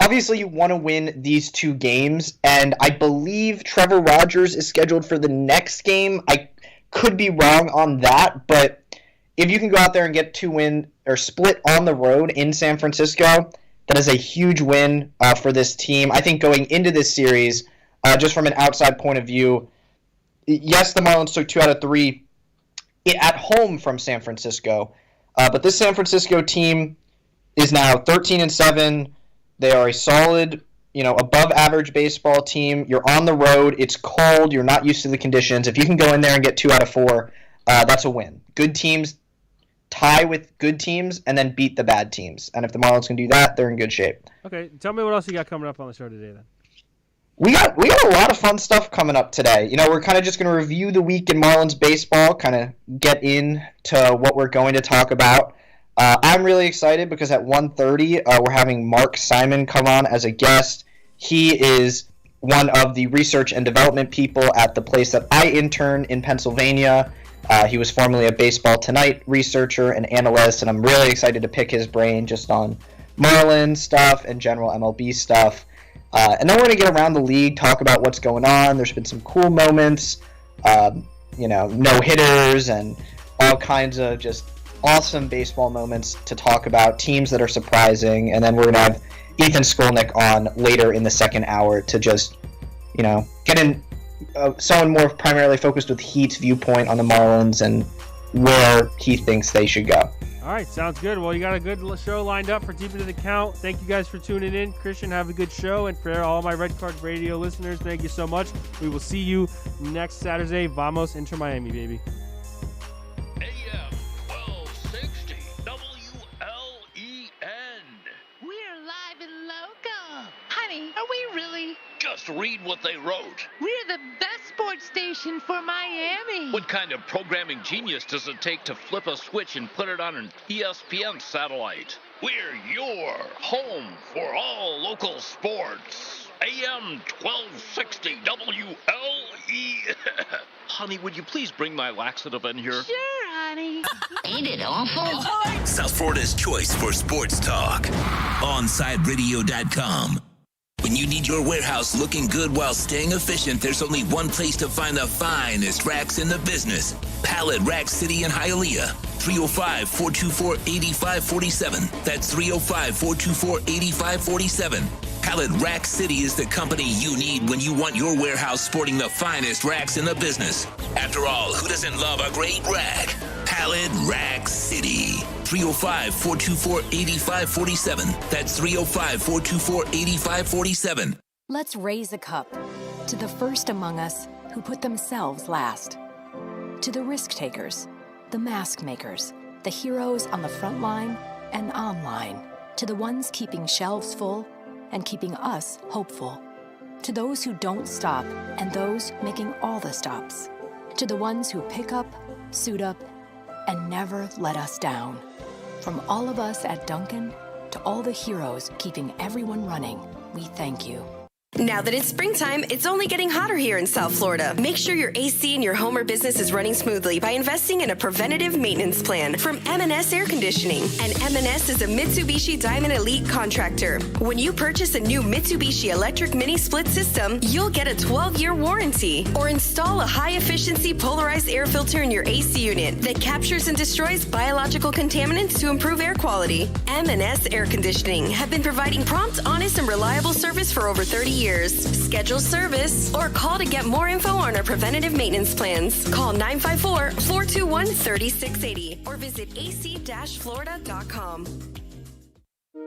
obviously you want to win these 2 games, and I believe Trevor Rogers is scheduled for the next game. I could be wrong on that, but if you can go out there and get 2 win or split on the road in San Francisco, that is a huge win for this team. I think going into this series, just from an outside point of view, yes, the Marlins took 2 out of 3 at home from San Francisco, but this San Francisco team is now 13-7. They are a solid, above average baseball team. You're on the road. It's cold. You're not used to the conditions. If you can go in there and get 2 out of 4, that's a win. Good teams tie with good teams and then beat the bad teams. And if the Marlins can do that, they're in good shape. Okay, tell me what else you got coming up on the show today then. We got a lot of fun stuff coming up today. We're kind of just going to review the week in Marlins baseball, kind of get into what we're going to talk about. I'm really excited because at 1:30 we're having Mark Simon come on as a guest. He is one of the research and development people at the place that I intern in Pennsylvania. He was formerly a Baseball Tonight researcher and analyst, and I'm really excited to pick his brain just on Marlins stuff and general MLB stuff. And then we're going to get around the league, talk about what's going on. There's been some cool moments, no-hitters and all kinds of just awesome baseball moments to talk about, teams that are surprising. And then we're going to have Ethan Skolnick on later in the second hour to just, get in someone more primarily focused with Heat's viewpoint on the Marlins and where he thinks they should go. All right, sounds good. Well, you got a good show lined up for Deep Into the Count. Thank you guys for tuning in. Christian, have a good show. And for all my Red Card Radio listeners, thank you so much. We will see you next Saturday. Vamos Inter Miami, baby. AM 1260 WLEN. We're live and local. Honey, are we really? Just read what they wrote. We're the best sports station for Miami. What kind of programming genius does it take to flip a switch and put it on an ESPN satellite? We're your home for all local sports. AM 1260 WLE. Honey, would you please bring my laxative in here? Sure, honey. Ain't it awful? South Florida's choice for sports talk. OnSideRadio.com. When you need your warehouse looking good while staying efficient, there's only one place to find the finest racks in the business. Pallet Rack City in Hialeah. 305-424-8547. That's 305-424-8547. Pallet Rack City is the company you need when you want your warehouse sporting the finest racks in the business. After all, who doesn't love a great rack? Pallet Rack City. 305-424-8547. That's 305-424-8547. Let's raise a cup to the first among us who put themselves last. To the risk takers, the mask makers, the heroes on the front line and online. To the ones keeping shelves full and keeping us hopeful. To those who don't stop and those making all the stops. To the ones who pick up, suit up, and never let us down. From all of us at Dunkin' to all the heroes keeping everyone running, we thank you. Now that it's springtime, it's only getting hotter here in South Florida. Make sure your AC in your home or business is running smoothly by investing in a preventative maintenance plan from M&S Air Conditioning. And M&S is a Mitsubishi Diamond Elite contractor. When you purchase a new Mitsubishi electric mini split system, you'll get a 12-year warranty. Or install a high-efficiency polarized air filter in your AC unit that captures and destroys biological contaminants to improve air quality. M&S Air Conditioning have been providing prompt, honest, and reliable service for over 30 years. Schedule service or call to get more info on our preventative maintenance plans. Call 954-421-3680 or visit ac-florida.com.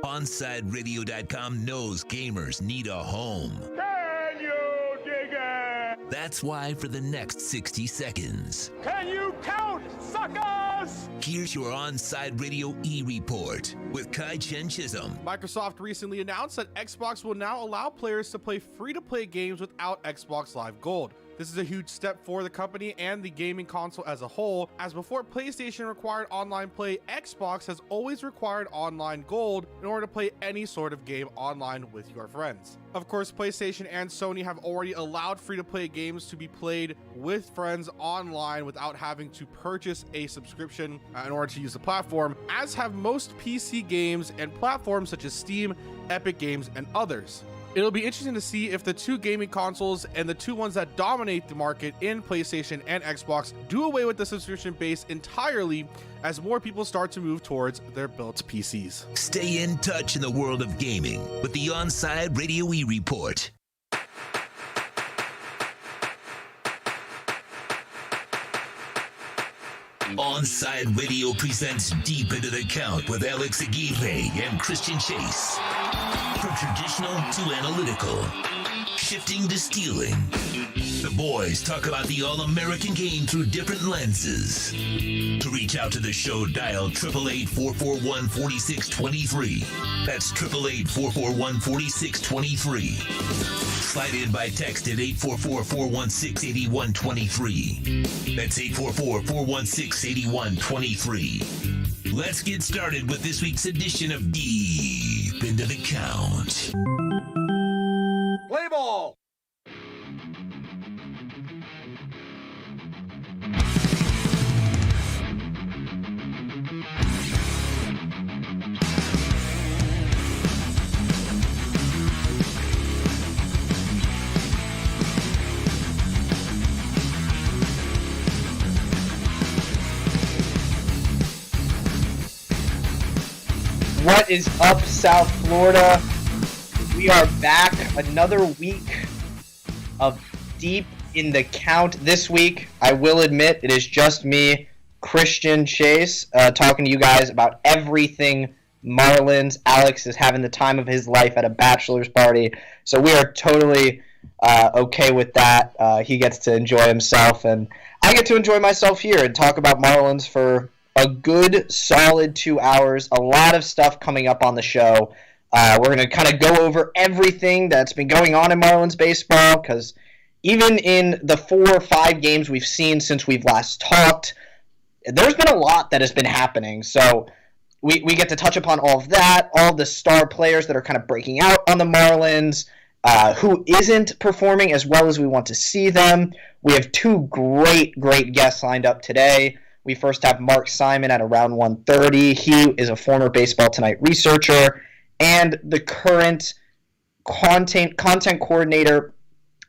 OnSideRadio.com knows gamers need a home. Can you dig it? That's why for the next 60 seconds, Can you count, suckers? here's your On-Side Radio E-Report with Kai Chen Chisholm. Microsoft recently announced that Xbox will now allow players to play free-to-play games without Xbox Live Gold. This is a huge step for the company and the gaming console as a whole, as before PlayStation required online play, Xbox has always required online gold in order to play any sort of game online with your friends. Of course, PlayStation and Sony have already allowed free-to-play games to be played with friends online without having to purchase a subscription in order to use the platform, as have most PC games and platforms such as Steam, Epic Games, and others. It'll be interesting to see if the two gaming consoles and the two ones that dominate the market in PlayStation and Xbox do away with the subscription base entirely as more people start to move towards their built PCs. Stay in touch in the world of gaming with the On-Side Radio E-Report. On-Side Radio presents Deep Into the Count with Alex Aguirre and Christian Chase. From traditional to analytical, shifting to stealing, the boys talk about the All-American game through different lenses. To reach out to the show, dial 888-441-4623. That's 888-441-4623. Slide in by text at 844-416-8123. That's 844-416-8123. Let's get started with this week's edition of Deep Into the Count. Play ball! What is up, South Florida? We are back another week of Deep in the Count. This week, I will admit, it is just me, Christian Chase, talking to you guys about everything Marlins. Alex is having the time of his life at a bachelor's party, so we are totally okay with that. He gets to enjoy himself, and I get to enjoy myself here and talk about Marlins for a good, solid 2 hours. A lot of stuff coming up on the show. We're going to kind of go over everything that's been going on in Marlins baseball, because even in the 4 or 5 games we've seen since we've last talked, there's been a lot that has been happening. So we get to touch upon all of that, all the star players that are kind of breaking out on the Marlins, who isn't performing as well as we want to see them. We have 2 great guests lined up today. We first have Mark Simon at around 1:30. He is a former Baseball Tonight researcher and the current content coordinator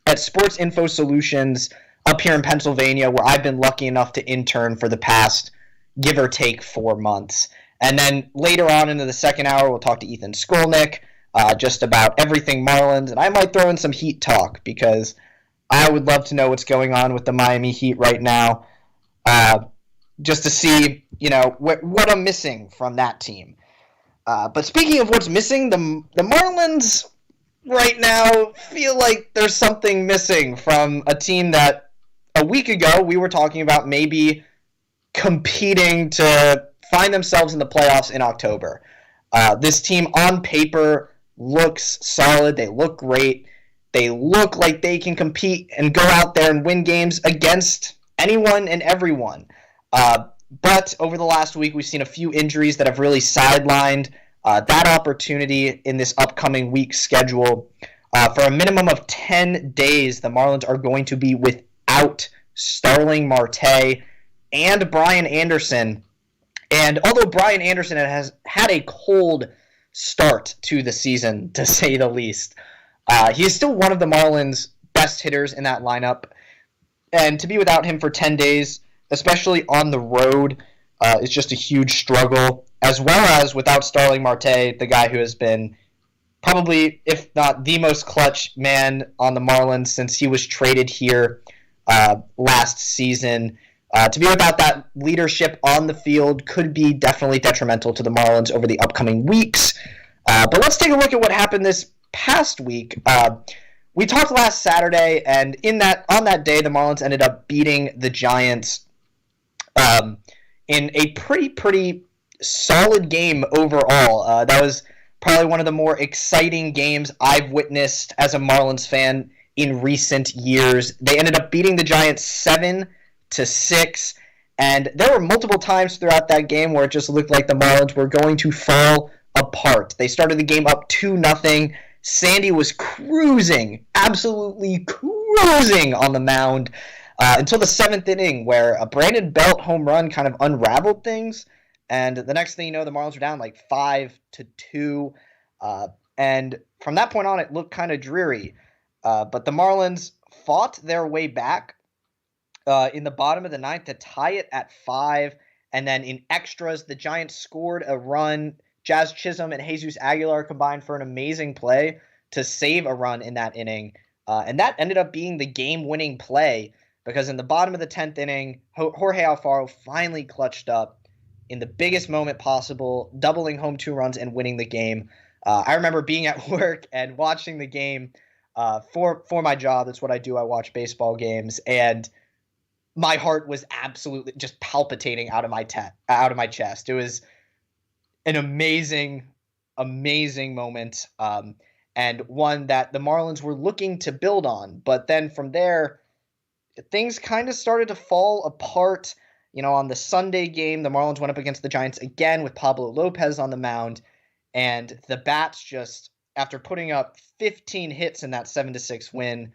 at Sports Info Solutions up here in Pennsylvania, where I've been lucky enough to intern for the past, give or take, 4 months. And then later on into the second hour, we'll talk to Ethan Skolnick just about everything Marlins. And I might throw in some Heat talk, because I would love to know what's going on with the Miami Heat right now. Just to see, what I'm missing from that team. But speaking of what's missing, the Marlins right now feel like there's something missing from a team that a week ago we were talking about maybe competing to find themselves in the playoffs in October. This team on paper looks solid. They look great. They look like they can compete and go out there and win games against anyone and everyone. But over the last week, we've seen a few injuries that have really sidelined that opportunity in this upcoming week's schedule. For a minimum of 10 days, the Marlins are going to be without Starling Marte and Brian Anderson. And although Brian Anderson has had a cold start to the season, to say the least, he is still one of the Marlins' best hitters in that lineup. And to be without him for 10 days, especially on the road, is just a huge struggle, as well as without Starling Marte, the guy who has been probably, if not the most clutch man on the Marlins since he was traded here last season. To be without that leadership on the field could be definitely detrimental to the Marlins over the upcoming weeks. But let's take a look at what happened this past week. We talked last Saturday, and on that day, the Marlins ended up beating the Giants in a pretty solid game overall. That was probably one of the more exciting games I've witnessed as a Marlins fan in recent years. They ended up beating the Giants 7-6, and there were multiple times throughout that game where it just looked like the Marlins were going to fall apart. They started the game up 2-0. Sandy was cruising, absolutely cruising on the mound until the 7th inning, where a Brandon Belt home run kind of unraveled things. And the next thing you know, the Marlins were down like 5-2. And from that point on, it looked kind of dreary. But the Marlins fought their way back in the bottom of the 9th to tie it at 5. And then in extras, the Giants scored a run. Jazz Chisholm and Jesus Aguilar combined for an amazing play to save a run in that inning. And that ended up being the game-winning play because in the bottom of the 10th inning, Jorge Alfaro finally clutched up in the biggest moment possible, doubling home 2 runs and winning the game. I remember being at work and watching the game for my job. That's what I do. I watch baseball games, and my heart was absolutely just palpitating out of my chest. It was an amazing moment, and one that the Marlins were looking to build on. But then from there, things kind of started to fall apart. You know, on the Sunday game, the Marlins went up against the Giants again with Pablo Lopez on the mound, and the bats just, after putting up 15 hits in that 7-6 win,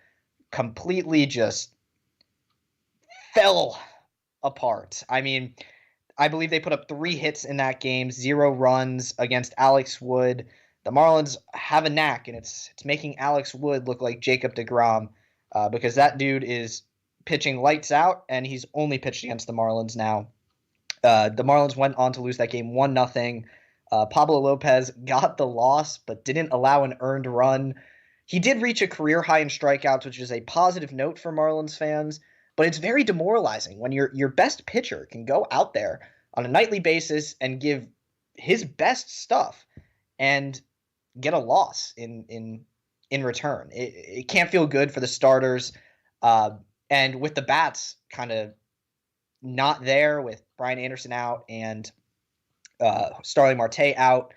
completely just fell apart. I mean, I believe they put up 3 hits in that game, 0 runs against Alex Wood. The Marlins have a knack, and it's making Alex Wood look like Jacob deGrom because that dude is pitching lights out, and he's only pitched against the Marlins now. The Marlins went on to lose that game 1-0. Pablo Lopez got the loss, but didn't allow an earned run. He did reach a career high in strikeouts, which is a positive note for Marlins fans, but it's very demoralizing when your best pitcher can go out there on a nightly basis and give his best stuff and get a loss in return. It can't feel good for the starters. And with the bats kind of not there, with Brian Anderson out and Starling Marte out,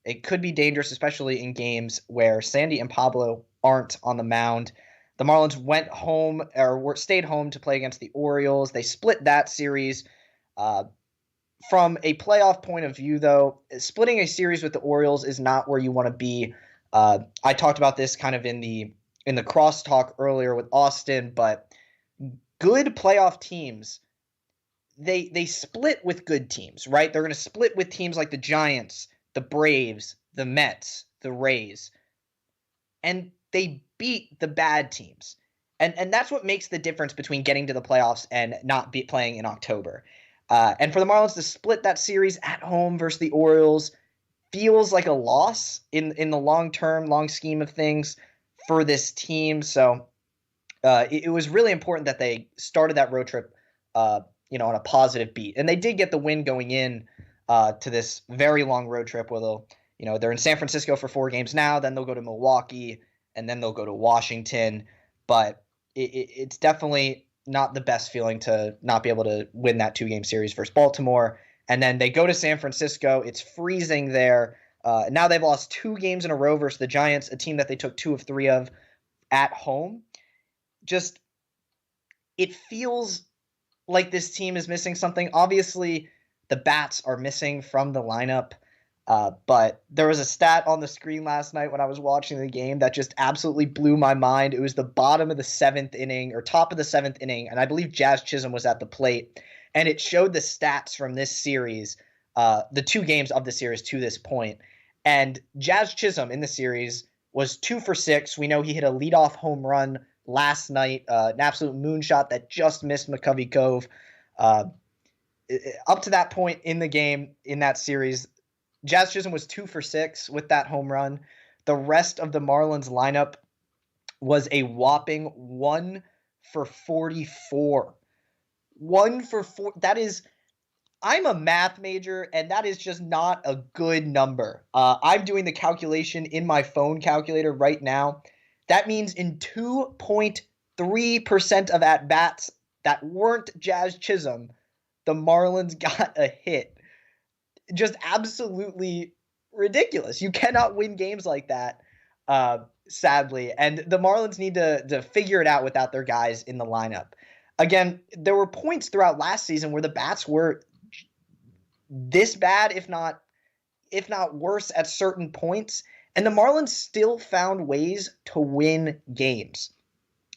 it could be dangerous, especially in games where Sandy and Pablo aren't on the mound. The Marlins went home or stayed home to play against the Orioles. They split that series. From a playoff point of view, though, splitting a series with the Orioles is not where you want to be. I talked about this kind of in the crosstalk earlier with Austin, but good playoff teams, they split with good teams, right? They're going to split with teams like the Giants, the Braves, the Mets, the Rays, and they beat the bad teams. And that's what makes the difference between getting to the playoffs and not playing in October. And for the Marlins to split that series at home versus the Orioles feels like a loss in the long scheme of things for this team. So it was really important that they started that road trip, on a positive beat. And they did get the win going in to this very long road trip where they're in San Francisco for 4 games now, then they'll go to Milwaukee, and then they'll go to Washington. But it's definitely not the best feeling to not be able to win that 2-game series versus Baltimore. And then they go to San Francisco. It's freezing there. Now they've lost 2 games in a row versus the Giants, a team that they took 2 of 3 of at home. Just, it feels like this team is missing something. Obviously, the bats are missing from the lineup. But there was a stat on the screen last night when I was watching the game that just absolutely blew my mind. It was the bottom of the 7th inning, or top of the 7th inning, and I believe Jazz Chisholm was at the plate, and it showed the stats from this series, the 2 games of the series to this point. And Jazz Chisholm in the series was 2 for 6. We know he hit a leadoff home run last night, an absolute moonshot that just missed McCovey Cove. Up to that point in the game, in that series, Jazz Chisholm was 2 for 6 with that home run. The rest of the Marlins lineup was a whopping 1 for 44. 1 for 4. That is, I'm a math major, and that is just not a good number. I'm doing the calculation in my phone calculator right now. That means in 2.3% of at-bats that weren't Jazz Chisholm, the Marlins got a hit. Just absolutely ridiculous. You cannot win games like that, sadly. And the Marlins need to figure it out without their guys in the lineup. Again, there were points throughout last season where the bats were this bad, if not worse at certain points, and the Marlins still found ways to win games.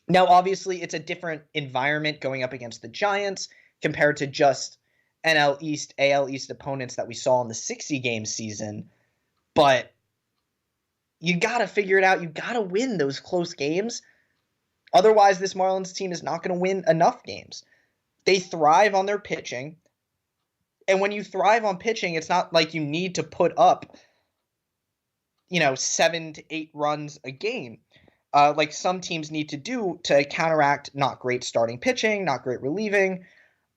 Now, obviously, it's a different environment going up against the Giants compared to just NL East, AL East opponents that we saw in the 60-game season. But you got to figure it out. You got to win those close games. Otherwise, this Marlins team is not going to win enough games. They thrive on their pitching. And when you thrive on pitching, it's not like you need to put up, 7 to 8 runs a game, like some teams need to do to counteract not great starting pitching, not great relieving.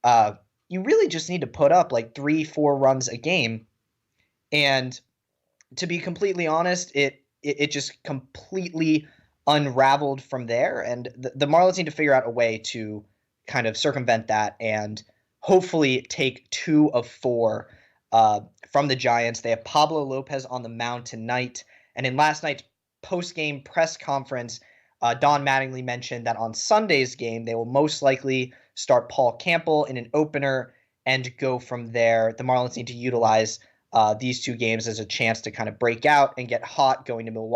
You really just need to put up like 3-4 runs a game. And to be completely honest, it just completely unraveled from there. And the Marlins need to figure out a way to kind of circumvent that and hopefully take 2 of 4 from the Giants. They have Pablo Lopez on the mound tonight. And in last night's post-game press conference, Don Mattingly mentioned that on Sunday's game, they will most likely start Paul Campbell in an opener and go from there. The Marlins need to utilize these 2 games as a chance to kind of break out and get hot going to Milwaukee.